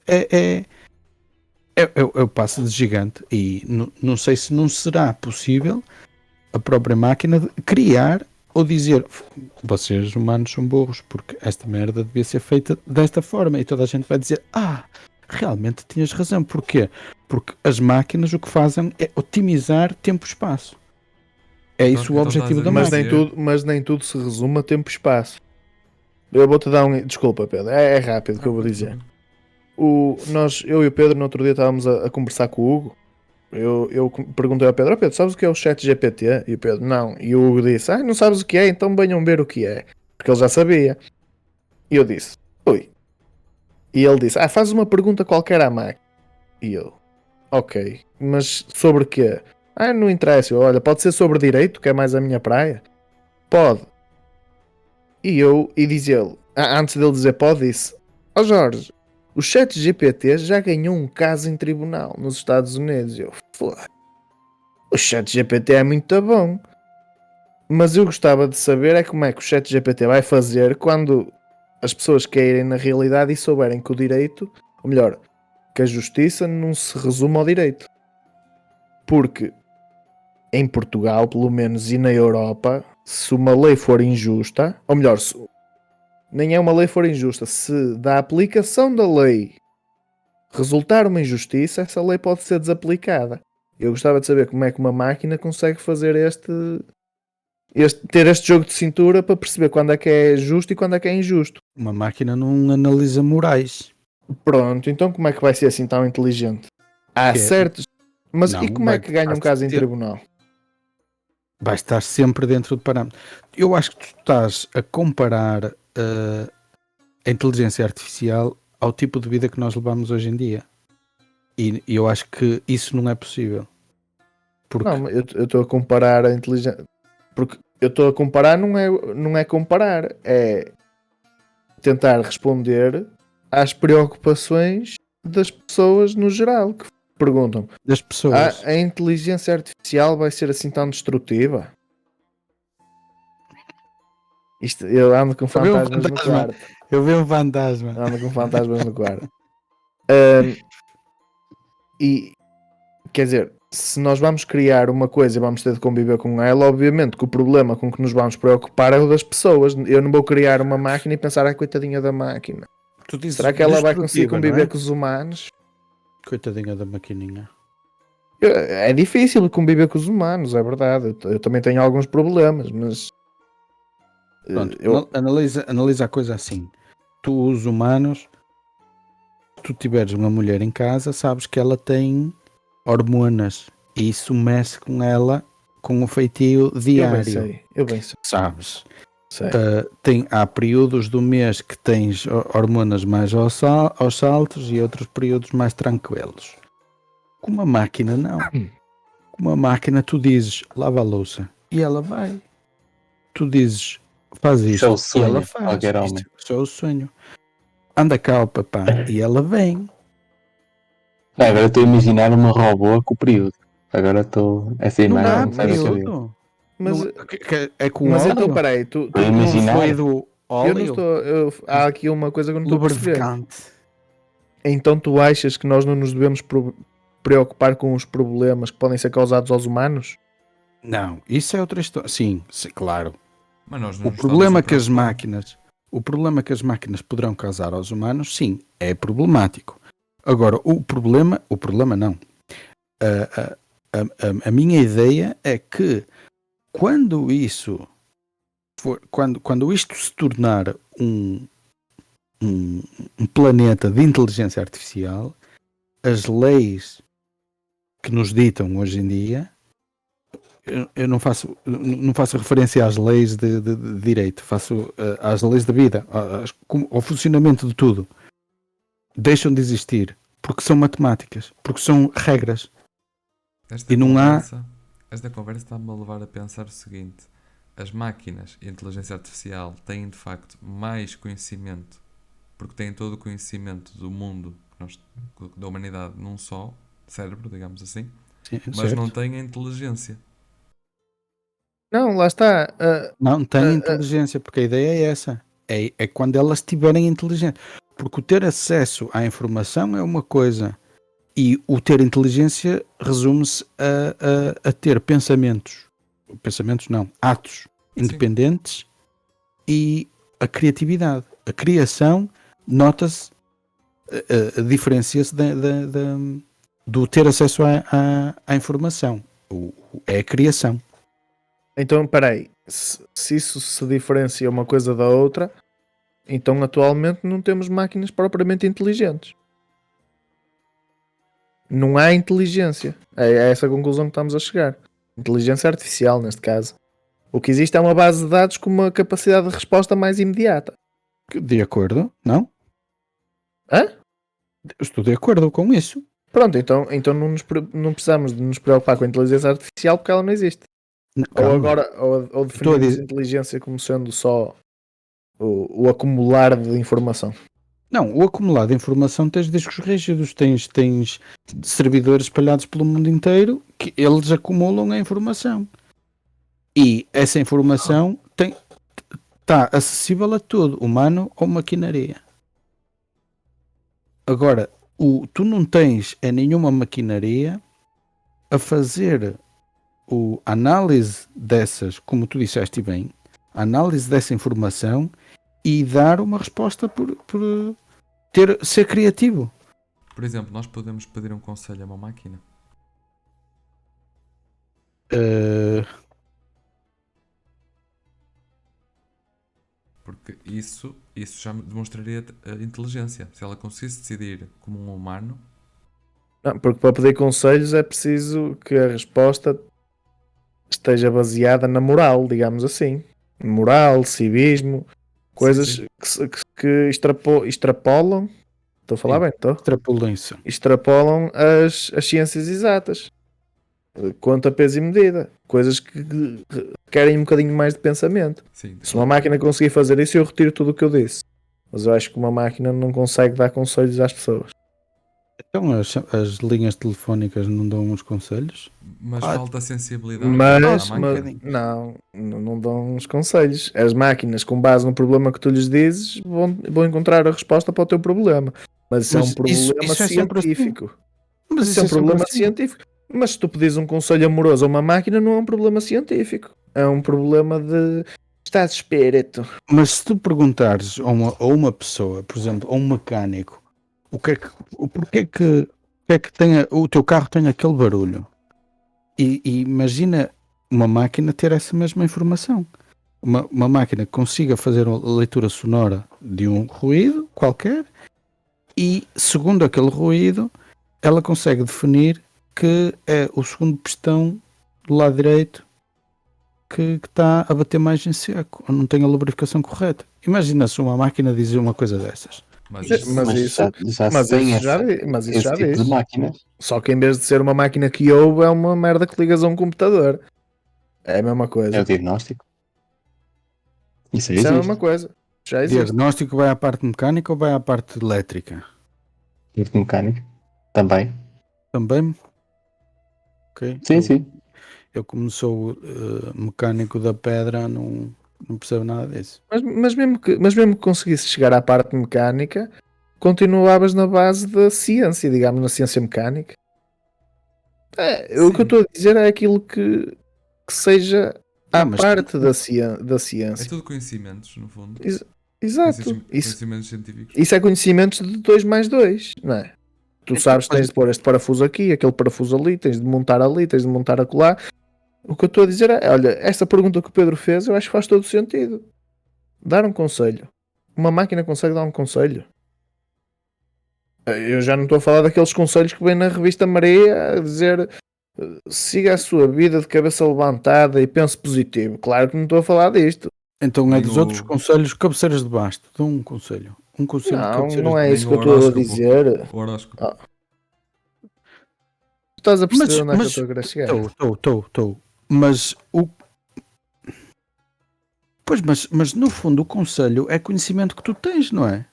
é o passo de gigante. E não sei se não será possível a própria máquina criar ou dizer: vocês humanos são burros, porque esta merda devia ser feita desta forma. E toda a gente vai dizer: realmente tinhas razão. Porquê? Porque as máquinas o que fazem é otimizar tempo e espaço. É isso o objetivo da máquina. Mas nem tudo se resume a tempo e espaço. Eu vou-te dar Desculpa, Pedro. É rápido que eu vou dizer. Eu e o Pedro no outro dia estávamos a conversar com o Hugo. Eu perguntei ao Pedro: Pedro, sabes o que é o ChatGPT? E o Pedro: não. E o Hugo disse: não sabes o que é? Então venham ver o que é. Porque ele já sabia. E eu disse: ui. E ele disse: faz uma pergunta qualquer à máquina. E eu: ok. Mas sobre o quê? Não interessa. Olha, pode ser sobre direito, que é mais a minha praia? Pode. E diz ele, antes dele dizer pode, disse: Jorge, o ChatGPT já ganhou um caso em tribunal nos Estados Unidos. O ChatGPT é muito bom. Mas eu gostava de saber como é que o ChatGPT vai fazer quando as pessoas caírem na realidade e souberem que o direito, ou melhor, que a justiça não se resume ao direito. Porque em Portugal, pelo menos, e na Europa, se uma lei for injusta, ou melhor, nem é uma lei for injusta, se da aplicação da lei resultar uma injustiça, essa lei pode ser desaplicada. Eu gostava de saber como é que uma máquina consegue fazer ter este jogo de cintura para perceber quando é que é justo e quando é que é injusto. Uma máquina não analisa morais. Pronto, então como é que vai ser assim tão inteligente? Há certos... Mas não, e como é que ganha um caso em tribunal? Vai estar sempre dentro do parâmetro. Eu acho que tu estás a comparar a inteligência artificial ao tipo de vida que nós levamos hoje em dia. E eu acho que isso não é possível. Porque... Não, eu estou a comparar a inteligência... Porque eu estou a comparar, não é comparar, é tentar responder às preocupações das pessoas no geral, que perguntam: das pessoas. A inteligência artificial vai ser assim tão destrutiva? Isto, eu ando com fantasmas no quarto. Eu vi um fantasma. Ando com fantasmas no quarto. E quer dizer, se nós vamos criar uma coisa e vamos ter de conviver com ela, obviamente que o problema com que nos vamos preocupar é o das pessoas. Eu não vou criar uma máquina e pensar, coitadinha da máquina. Será que ela vai conseguir conviver com os humanos? Coitadinha da maquininha. É difícil conviver com os humanos, é verdade. Eu também tenho alguns problemas, mas... Pronto, analisa a coisa assim. Tu, os humanos, se tu tiveres uma mulher em casa, sabes que ela tem hormonas e isso mexe com ela com o feitio diário. Eu bem sei. Sabes? Há períodos do mês que tens hormonas mais aos saltos e outros períodos mais tranquilos. Com uma máquina não. Com uma máquina tu dizes lava a louça e ela vai. Tu dizes faz isto e ela faz. Isto é o sonho. Anda cá o papá e ela vem. Agora estou a imaginar uma robô com o período. Agora estou... Essa imagem não período. Mas com mas óleo? então peraí, tu fluido óleo? Há aqui uma coisa que eu não estou a perceber. Então tu achas que nós não nos devemos preocupar com os problemas que podem ser causados aos humanos? Não, isso é outra história. Sim, claro. Mas nós o problema que as máquinas poderão causar aos humanos, sim, é problemático. Agora, o problema não. A minha ideia é que quando isto se tornar um planeta de inteligência artificial, as leis que nos ditam hoje em dia, eu não faço referência às leis de direito, faço às leis da vida, ao funcionamento de tudo, deixam de existir porque são matemáticas, porque são regras. Esta conversa está-me a levar a pensar o seguinte: as máquinas e a inteligência artificial têm de facto mais conhecimento, porque têm todo o conhecimento do mundo, da humanidade, num só cérebro, digamos assim, sim, mas certo. não têm a inteligência. Não, lá está. Não têm inteligência, porque a ideia é essa. É quando elas tiverem inteligência. Porque o ter acesso à informação é uma coisa. E o ter inteligência resume-se a ter pensamentos não, atos independentes. Sim. E a criatividade. A criação, nota-se, diferencia-se do ter acesso à informação. É a criação. Então, peraí, se isso se diferencia uma coisa da outra, então atualmente não temos máquinas propriamente inteligentes. Não há inteligência. É essa a conclusão que estamos a chegar. Inteligência artificial, neste caso. O que existe é uma base de dados com uma capacidade de resposta mais imediata. De acordo, não? Hã? Estou de acordo com isso. Pronto, então não precisamos de nos preocupar com a inteligência artificial porque ela não existe. Ou definimos inteligência como sendo só o acumular de informação. Não, o acumulado de informação tens discos rígidos, tens servidores espalhados pelo mundo inteiro que eles acumulam a informação. E essa informação está acessível a tudo, humano ou maquinaria. Agora, tu não tens nenhuma maquinaria a fazer a análise dessas, como tu disseste bem, a análise dessa informação e dar uma resposta por ser criativo. Por exemplo, nós podemos pedir um conselho a uma máquina. Porque isso já demonstraria inteligência. Se ela conseguisse decidir como um humano. Não, porque para pedir conselhos é preciso que a resposta esteja baseada na moral, digamos assim. Moral, civismo, coisas que extrapolam. Estou a falar bem, estou? Extrapolam as ciências exatas. Conta, peso e medida. Coisas que requerem um bocadinho mais de pensamento. Sim, se uma máquina conseguir fazer isso, eu retiro tudo o que eu disse. Mas eu acho que uma máquina não consegue dar conselhos às pessoas. Então as linhas telefónicas não dão uns conselhos? Mas falta sensibilidade. Mas não dão uns conselhos. As máquinas, com base no problema que tu lhes dizes, vão encontrar a resposta para o teu problema. Mas isso é um problema científico. Mas isso é um problema científico. Mas se tu pedires um conselho amoroso a uma máquina, não é um problema científico. É um problema de estado de espírito. Mas se tu perguntares a uma pessoa, por exemplo, a um mecânico, porquê que o teu carro tem aquele barulho? E imagina uma máquina ter essa mesma informação. Uma máquina que consiga fazer a leitura sonora de um ruído qualquer e, segundo aquele ruído, ela consegue definir que é o segundo pistão do lado direito que está a bater mais em seco, ou não tem a lubrificação correta. Imagina se uma máquina dizer uma coisa dessas. Mas isso já diz. De máquinas. Só que em vez de ser uma máquina que ouve, é uma merda que ligas a um computador. É a mesma coisa. É o diagnóstico. Isso é a mesma coisa. Já existe. Diagnóstico vai à parte mecânica ou vai à parte elétrica? Parte mecânica. Também. Okay. Sim. Eu como sou mecânico da pedra, não percebo nada disso. Mas mesmo que conseguisse chegar à parte mecânica, continuavas na base da ciência, digamos, na ciência mecânica. O que eu estou a dizer é aquilo que seja à parte da ciência. É tudo conhecimentos, no fundo. Exato. Conhecimentos científicos. Isso é conhecimentos de 2 mais 2, não é? Tu sabes que tens de pôr este parafuso aqui, aquele parafuso ali, tens de montar ali, tens de montar acolá. O que eu estou a dizer é, olha, esta pergunta que o Pedro fez, eu acho que faz todo sentido. Dar um conselho. Uma máquina consegue dar um conselho? Eu já não estou a falar daqueles conselhos que vêm na revista Maria a dizer siga a sua vida de cabeça levantada e pense positivo. Claro que não estou a falar disto. Então é dos outros conselhos, cabeceiras de basto. Dão um conselho. Um conselho de cabeceiras não é isso que eu estou a dizer. O horóscopo. Estás a perceber onde é que eu estou a querer chegar? Estou. Mas mas no fundo o conselho é conhecimento que tu tens, não é?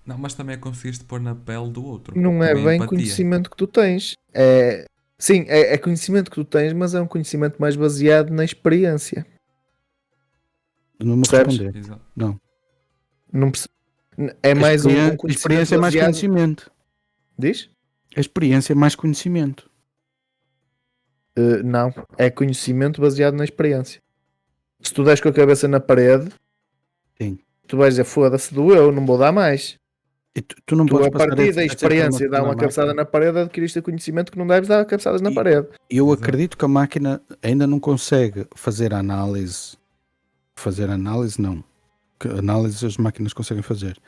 Não, mas também conseguiste pôr na pele do outro. Não é bem empatia. Conhecimento que tu tens. Sim, é conhecimento que tu tens, mas é um conhecimento mais baseado na experiência. Não me responder. Não percebe. É mais um conhecimento. Experiência é mais conhecimento. Diz? A experiência é mais conhecimento. Não, é conhecimento baseado na experiência. Se tu des com a cabeça na parede, sim, tu vais dizer, foda-se, doeu, não vou dar mais. E tu não podes a partir da experiência de dar uma cabeçada na parede, adquiriste o conhecimento que não deves dar cabeçadas na parede. Eu acredito que a máquina ainda não consegue fazer análise. Não. Que análise as máquinas conseguem fazer.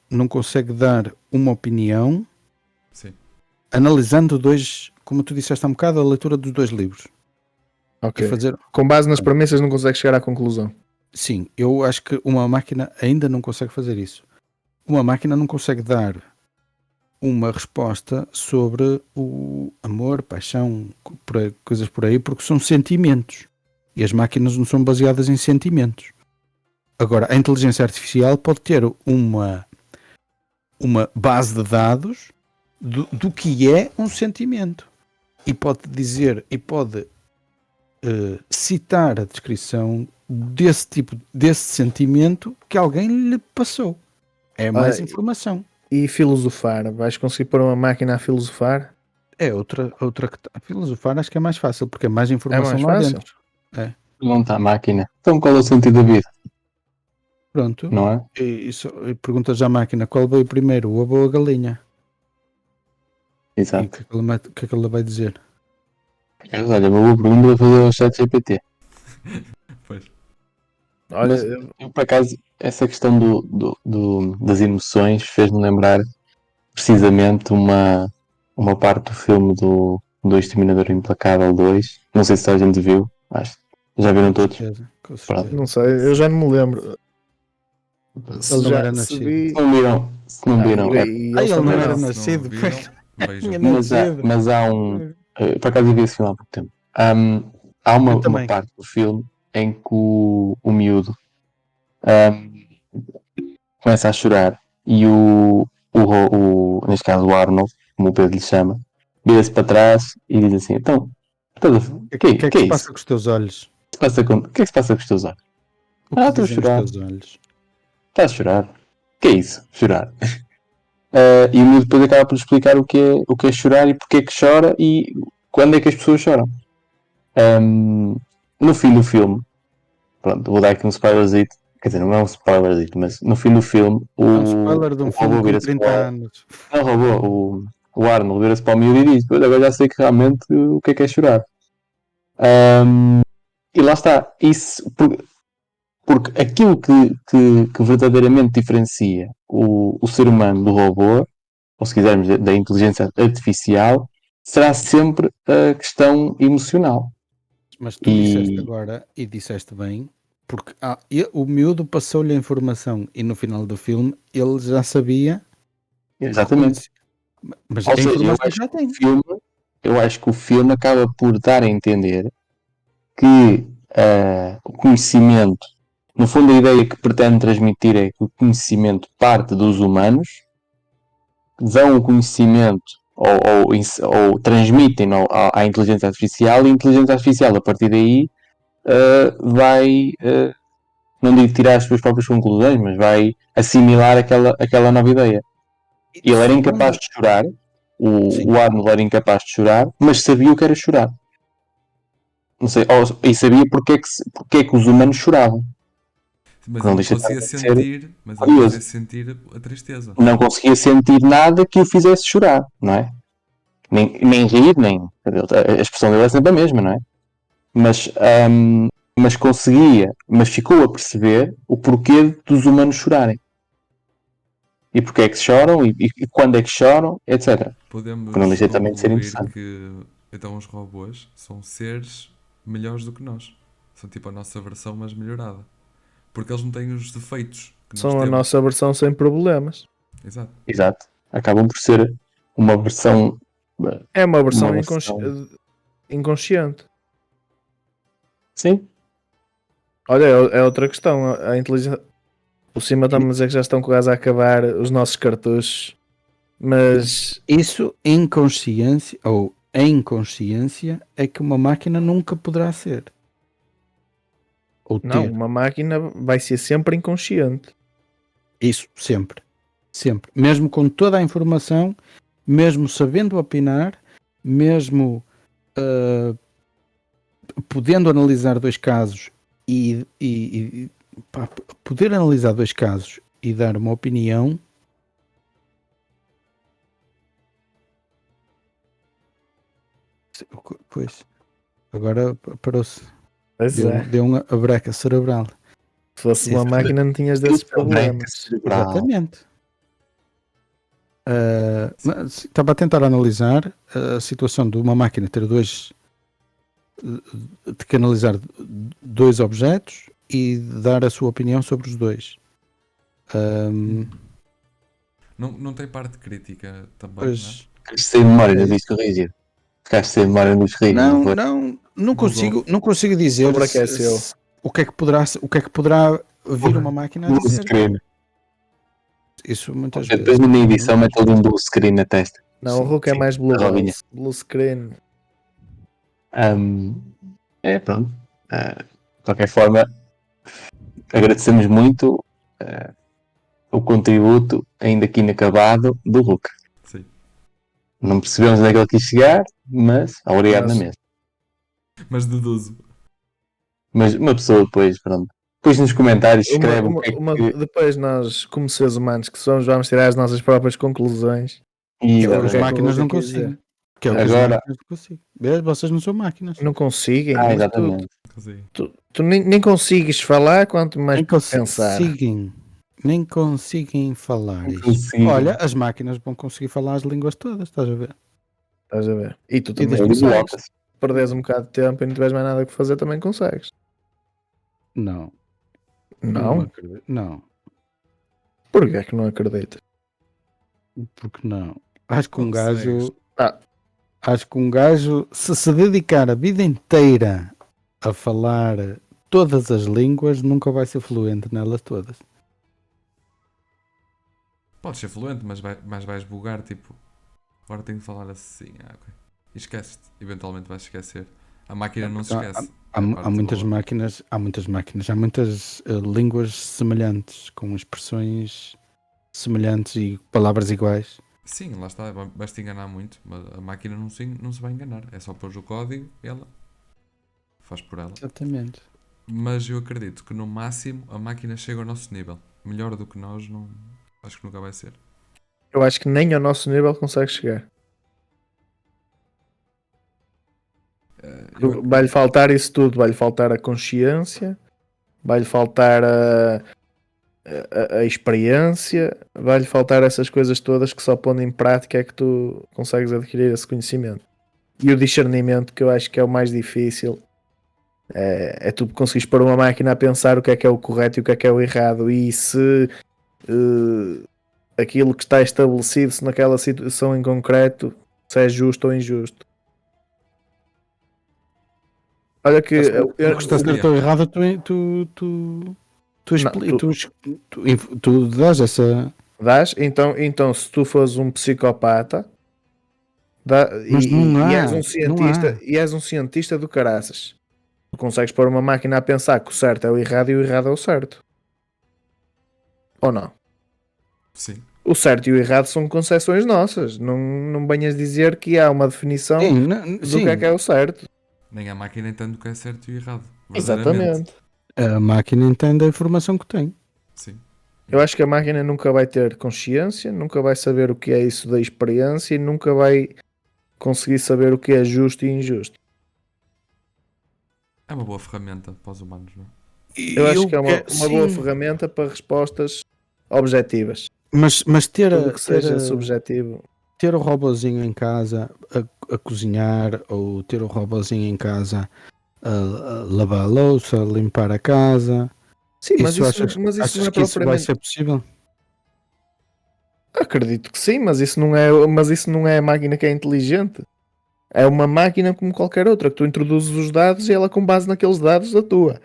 Não consegue dar uma opinião. Sim. Analisando como tu disseste há um bocado, a leitura dos 2 livros. Ok. Com base nas premissas não consegue chegar à conclusão. Sim, eu acho que uma máquina ainda não consegue fazer isso. Uma máquina não consegue dar uma resposta sobre o amor, paixão, coisas por aí, porque são sentimentos. E as máquinas não são baseadas em sentimentos. Agora, a inteligência artificial pode ter uma uma base de dados do que é um sentimento. E pode dizer, e pode citar a descrição desse sentimento que alguém lhe passou. É mais informação. E filosofar? Vais conseguir pôr uma máquina a filosofar? É outra que filosofar acho que é mais fácil, porque é mais informação lá dentro. É. Pergunta à máquina. Então qual é o sentido da vida? Pronto. Não é? E perguntas à máquina qual veio primeiro, o ovo ou a galinha? Exato. E o que é que ela vai dizer? Olha, uma boa pergunta a fazer ao ChatGPT. Pois. Olha, mas eu, por acaso, essa questão das emoções fez-me lembrar precisamente uma parte do filme do Exterminador Implacável 2. Não sei se a gente viu. Acho. Já viram todos? Com certeza. Não sei, eu já não me lembro. Ele não era nascido. Se não viram. Ele não era nascido. Mas há um. Por acaso eu vi esse filme há pouco tempo. Há uma parte do filme em que o miúdo começa a chorar e neste caso o Arnold, como o Pedro lhe chama, vira-se para trás e diz assim: então, o que é que se passa com os teus olhos? O que é que se passa com os teus olhos? Estou a chorar. Estás a chorar? O que é isso? Chorar. E o miúdo depois acaba por explicar o que é chorar e porque é que chora e quando é que as pessoas choram. No fim do filme, pronto, vou dar aqui um spoilerzito, quer dizer, não é um spoilerzito, mas no fim do filme um spoiler de um filme com 30 anos. O Arnold vira-se para o miúdo e diz: agora já sei que realmente o que é chorar. E lá está, isso porque aquilo que verdadeiramente diferencia o ser humano do robô, ou se quisermos da inteligência artificial, será sempre a questão emocional. Mas tu disseste agora, e disseste bem, porque o miúdo passou-lhe a informação e no final do filme ele já sabia. Exatamente. Mas a informação já tem. Eu acho que o filme acaba por dar a entender que o conhecimento, no fundo a ideia que pretende transmitir é que o conhecimento parte dos humanos, dão o conhecimento ou transmitem à inteligência artificial e a inteligência artificial a partir daí vai, não digo tirar as suas próprias conclusões, mas vai assimilar aquela nova ideia. Ele era incapaz de chorar, o Arnold era incapaz de chorar, mas sabia o que era chorar. Não sei, e sabia porque é que os humanos choravam. Mas ele não conseguia sentir a tristeza. Não conseguia sentir nada que o fizesse chorar, não é? Nem rir, a expressão dele é sempre a mesma, não é? Mas conseguia, mas ficou a perceber o porquê dos humanos chorarem. E porque é que choram, e quando é que choram, etc. Podemos não deixa também de ser interessante. Que então os robôs são seres melhores do que nós. São tipo a nossa versão, mas melhorada. Porque eles não têm os defeitos que são nós temos. A nossa versão sem problemas. Exato. Acabam por ser uma versão... É uma versão inconsciente. Sim. Olha, é outra questão. A inteligência... Por cima estamos a dizer que já estão quase a acabar os nossos cartuchos. Mas... Isso em consciência, ou em consciência, é que uma máquina nunca poderá ser. Não, uma máquina vai ser sempre inconsciente. Isso, sempre. Sempre. Mesmo com toda a informação, mesmo sabendo opinar, mesmo podendo analisar dois casos e poder analisar dois casos e dar uma opinião. Pois. Agora parou-se. Deu uma breca cerebral. Se fosse uma máquina não tinhas desses problemas. Exatamente. Estava a tentar analisar a situação de uma máquina ter de que analisar dois objetos e dar a sua opinião sobre os dois. Não tem parte crítica também, pois, não é? Ficaste sem memória, não disse corrigir. Ficaste sem memória nos corrigir. Não consigo dizer o que é que poderá vir uma máquina a dizer. Isso muitas Depois vezes. na edição mete ali um blue screen na testa. Não, o Hulk é Sim, mais blue a Robinha. balls, blue screen. Pronto. De qualquer forma, agradecemos muito o contributo, ainda que inacabado, do Hulk. Sim. Não percebemos onde é que ele quis chegar, mas obrigado na mesma. Mas deduzo. Mas uma pessoa depois, pronto. Depois nos comentários escreve o que é que... Depois nós, como seres humanos que somos, vamos tirar as nossas próprias conclusões. E Que é o que as Exatamente. máquinas não Que é que eu vou conseguem. Que é o que Agora- as máquinas não conseguem. Vês? Vocês não são máquinas. Não conseguem. Mas exatamente. tu nem consegues falar, quanto mais pensar. Nem conseguem falar Não isso. consigo. Olha, as máquinas vão conseguir falar as línguas todas, estás a ver? Estás a ver? E tu E também daí consegues. bloca-se. Se perdes um bocado de tempo e não tiveres mais nada que fazer, também consegues. Não. Não? Acredito. Não. Porquê é que não acreditas? Porque não. Acho que um Consegues. gajo. Ah. Acho que um gajo, se dedicar a vida inteira a falar todas as línguas, nunca vai ser fluente nelas todas. Podes ser fluente, mas vais bugar, tipo, agora tenho de falar assim, ok. E esqueces-te, eventualmente vais esquecer. A máquina não se esquece. Há muitas máquinas, há muitas línguas semelhantes, com expressões semelhantes e palavras iguais. Sim, lá está, vais-te enganar muito, mas a máquina não se vai enganar. É só pôr o código e ela faz por ela. Exatamente. Mas eu acredito que no máximo a máquina chega ao nosso nível. Melhor do que nós, não, acho que nunca vai ser. Eu acho que nem ao nosso nível consegue chegar. Vai-lhe faltar isso tudo. Vai-lhe faltar a consciência, vai-lhe faltar a experiência, vai-lhe faltar essas coisas todas que só pondo em prática é que tu consegues adquirir esse conhecimento. E o discernimento, que eu acho que é o mais difícil, é tu conseguires pôr uma máquina a pensar o que é o correto e o que é o errado, e se aquilo que está estabelecido, se naquela situação em concreto, se é justo ou injusto. Olha que O que está certo ou errado, tu dás essa... Dás? Então se tu fores um psicopata e és um cientista do caraças, tu consegues pôr uma máquina a pensar que o certo é o errado e o errado é o certo. Ou não? Sim. O certo e o errado são concepções nossas. Não venhas dizer que há uma definição do que é o certo. Nem a máquina entende o que é certo e errado. Exatamente. A máquina entende a informação que tem. Sim. Eu acho que a máquina nunca vai ter consciência, nunca vai saber o que é isso da experiência e nunca vai conseguir saber o que é justo e injusto. É uma boa ferramenta para os humanos, não é? Eu acho que é uma boa ferramenta para respostas objetivas. Mas ter tudo que seja subjetivo. Ter o robozinho em casa a cozinhar, ou ter o robozinho em casa a lavar a louça, a limpar a casa. Sim, mas isso achas não é que propriamente... isso vai ser possível? Acredito que sim, mas isso não é a máquina que é inteligente. É uma máquina como qualquer outra, que tu introduzes os dados e ela, com base naqueles dados, atua.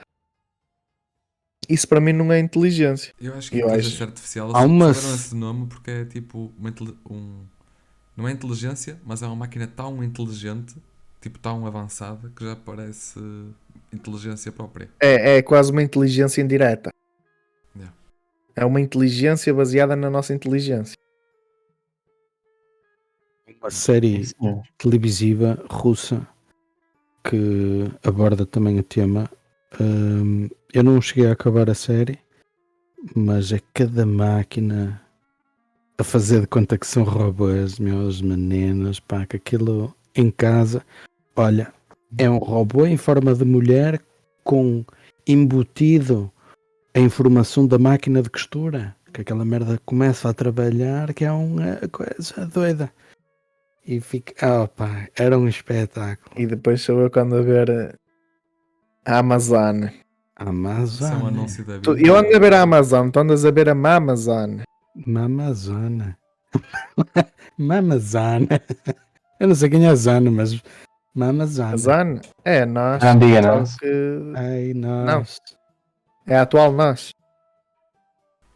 Isso para mim não é inteligência. Eu acho que a inteligência artificial souberam esse nome porque é tipo não é inteligência, mas é uma máquina tão inteligente, tipo tão avançada, que já parece inteligência própria. É quase uma inteligência indireta. Yeah. É uma inteligência baseada na nossa inteligência. Uma série televisiva russa que aborda também o tema. Eu não cheguei a acabar a série, mas é cada máquina a fazer de conta que são robôs, meus meninos, pá, que aquilo em casa, olha, é um robô em forma de mulher com embutido a informação da máquina de costura, que aquela merda começa a trabalhar, que é uma coisa doida. E fica, pá, era um espetáculo. E depois sou eu quando a ver a Amazon. Isso é um anúncio da vida. Eu ando a ver a Amazon, tu andas a ver a Mamazon. Mamazona. Mamazona. Eu não sei quem é a Zana, mas Mamazona. Zana? É nós. Não diga nós. Ai, nós. Não. É a atual nós.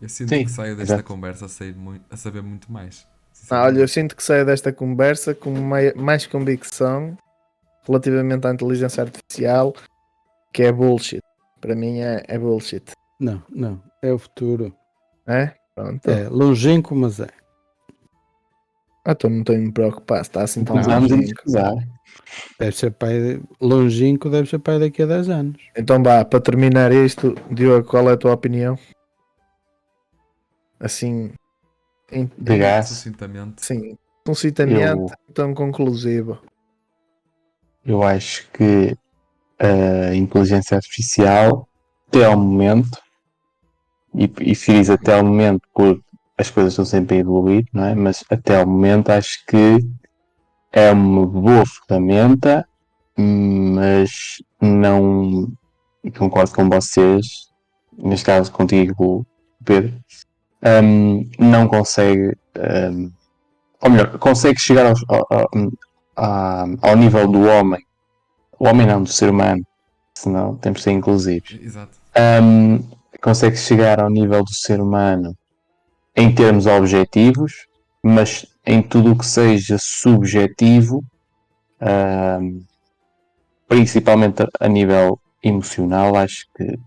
Eu sinto Sim, que saio desta exato. conversa a saber muito mais. Olha, eu Sinceramente. sinto que saio desta conversa com mais convicção relativamente à inteligência artificial, que é bullshit. Para mim é bullshit. Não, é o futuro. É? Pronto. É longínquo, mas é. Então não estou a me preocupar, se está assim tão Vamos longínquo. pesquisar. Deve ser pai longínquo, deve ser pai daqui a 10 anos. Então vá, para terminar isto, Diogo, qual é a tua opinião? Assim, De gás, Sucintamente. sim, concitamente, eu, tão conclusivo. eu acho que a inteligência artificial, até ao momento, e fiz até ao momento porque as coisas estão sempre a evoluir, não é? Mas até ao momento acho que é uma boa ferramenta, mas não concordo com vocês, neste caso contigo, Pedro, não consegue, ou melhor, consegue chegar ao nível do homem, o homem não, do ser humano, senão temos de ser inclusivos. Exato. Um, Consegue chegar ao nível do ser humano em termos objetivos, mas em tudo o que seja subjetivo, principalmente a nível emocional, acho que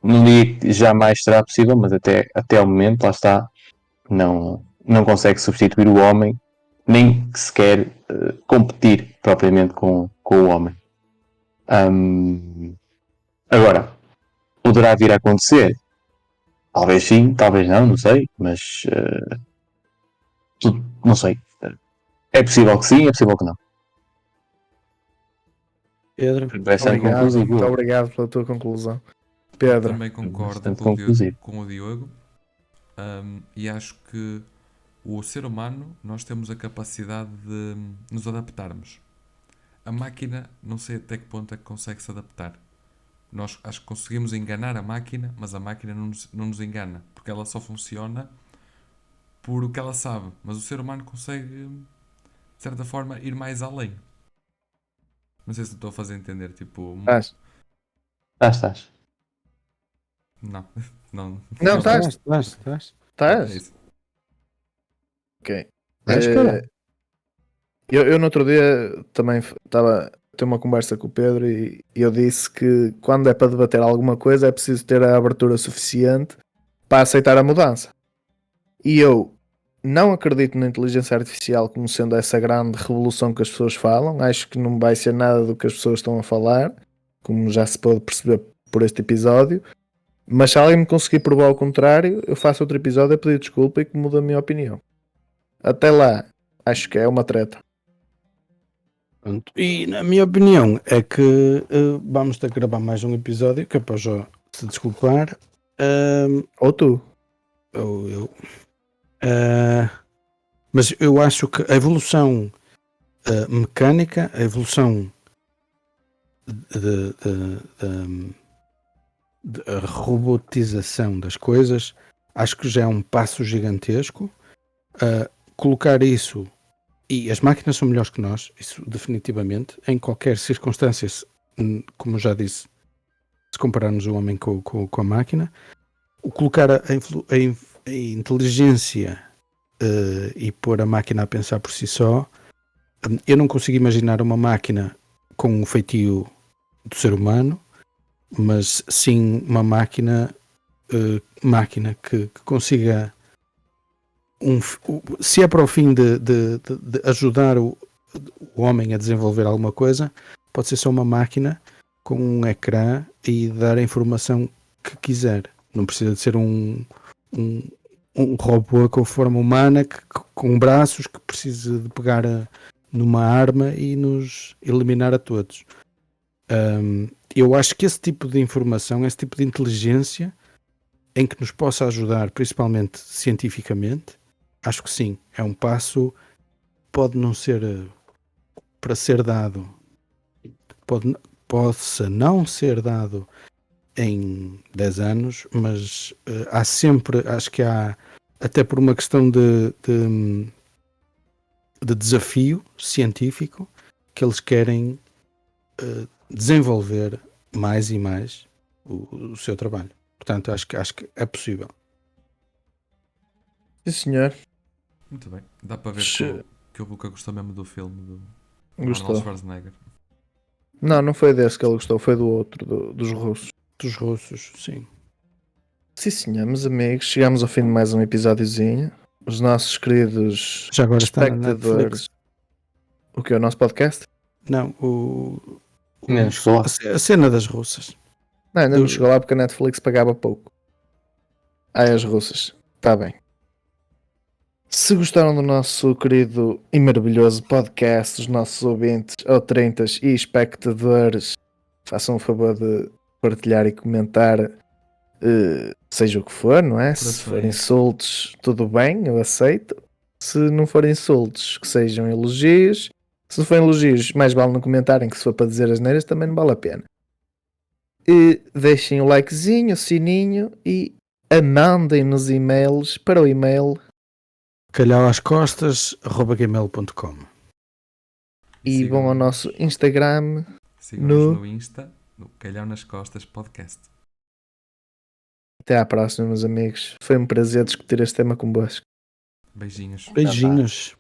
não digo que jamais será possível, mas até ao momento, lá está, não consegue substituir o homem, nem sequer competir propriamente com o homem. Agora, poderá vir a acontecer. Talvez sim, talvez não sei, mas não sei. É possível que sim, é possível que não. Pedro? Bastante conclusivo. Muito obrigado pela tua conclusão. Pedro. Também concordo Bastante conclusivo. com o Diogo. E acho que o ser humano, nós temos a capacidade de nos adaptarmos. A máquina, não sei até que ponto é que consegue se adaptar. Nós acho que conseguimos enganar a máquina, mas a máquina não nos engana, porque ela só funciona por o que ela sabe. Mas o ser humano consegue, de certa forma, ir mais além. Não sei se estou a fazer entender, tipo... Estás. Não, não. Não, Estás. É isso. Ok. Eu no outro dia também estava a ter uma conversa com o Pedro e eu disse que quando é para debater alguma coisa é preciso ter a abertura suficiente para aceitar a mudança. E eu não acredito na inteligência artificial como sendo essa grande revolução que as pessoas falam. Acho que não vai ser nada do que as pessoas estão a falar, como já se pode perceber por este episódio. Mas se alguém me conseguir provar o contrário, eu faço outro episódio a pedir desculpa e que muda a minha opinião. Até lá, acho que é uma treta. Pronto. E na minha opinião é que vamos ter que gravar mais um episódio, que é para já se desculpar. Ou tu. Ou eu. Mas eu acho que a evolução mecânica, a evolução a robotização das coisas, acho que já é um passo gigantesco. Colocar isso, e as máquinas são melhores que nós, isso definitivamente, em qualquer circunstância, como já disse, se compararmos o homem com a máquina, colocar a inteligência e pôr a máquina a pensar por si só, eu não consigo imaginar uma máquina com o feitio do ser humano, mas sim uma máquina que consiga se é para o fim de ajudar o homem a desenvolver alguma coisa, pode ser só uma máquina com um ecrã e dar a informação que quiser. Não precisa de ser um robô com forma humana, com braços, que precisa de pegar numa arma e nos eliminar a todos. Eu acho que esse tipo de informação, esse tipo de inteligência em que nos possa ajudar, principalmente cientificamente, acho que sim, é um passo, pode não ser para ser dado, possa não ser dado em 10 anos, mas há sempre, acho que há, até por uma questão de desafio científico, que eles querem desenvolver mais e mais o seu trabalho. Portanto, acho que é possível. Sim, senhor. Muito bem. Dá para ver que o Luca gostou mesmo do filme do Gostou. Arnold Schwarzenegger. Não foi desse que ele gostou, foi do outro, dos russos. Dos russos, sim. Sim, senhor, meus amigos, chegamos ao fim de mais um episódiozinho. Os nossos queridos Já agora está na espectadores. Netflix. O que é o nosso podcast? Não, Não chegou lá. a cena das russas. Não, ainda não chegou lá porque a Netflix pagava pouco. As russas. Está bem. Se gostaram do nosso querido e maravilhoso podcast, os nossos ouvintes, outrentas e espectadores, façam o favor de partilhar e comentar, seja o que for, não é? Se forem insultos, tudo bem, eu aceito. Se não forem insultos, que sejam elogios. Se não forem elogios, mais vale não comentarem, que se for para dizer as neiras também não vale a pena. E deixem o likezinho, o sininho e mandem nos e-mails para o e-mail calhauascostas@gmail.com. e vão ao nosso Instagram. Sigam-nos no Insta, no Calhau nas Costas Podcast. Até à próxima, meus amigos. Foi um prazer discutir este tema convosco. Beijinhos. Beijinhos.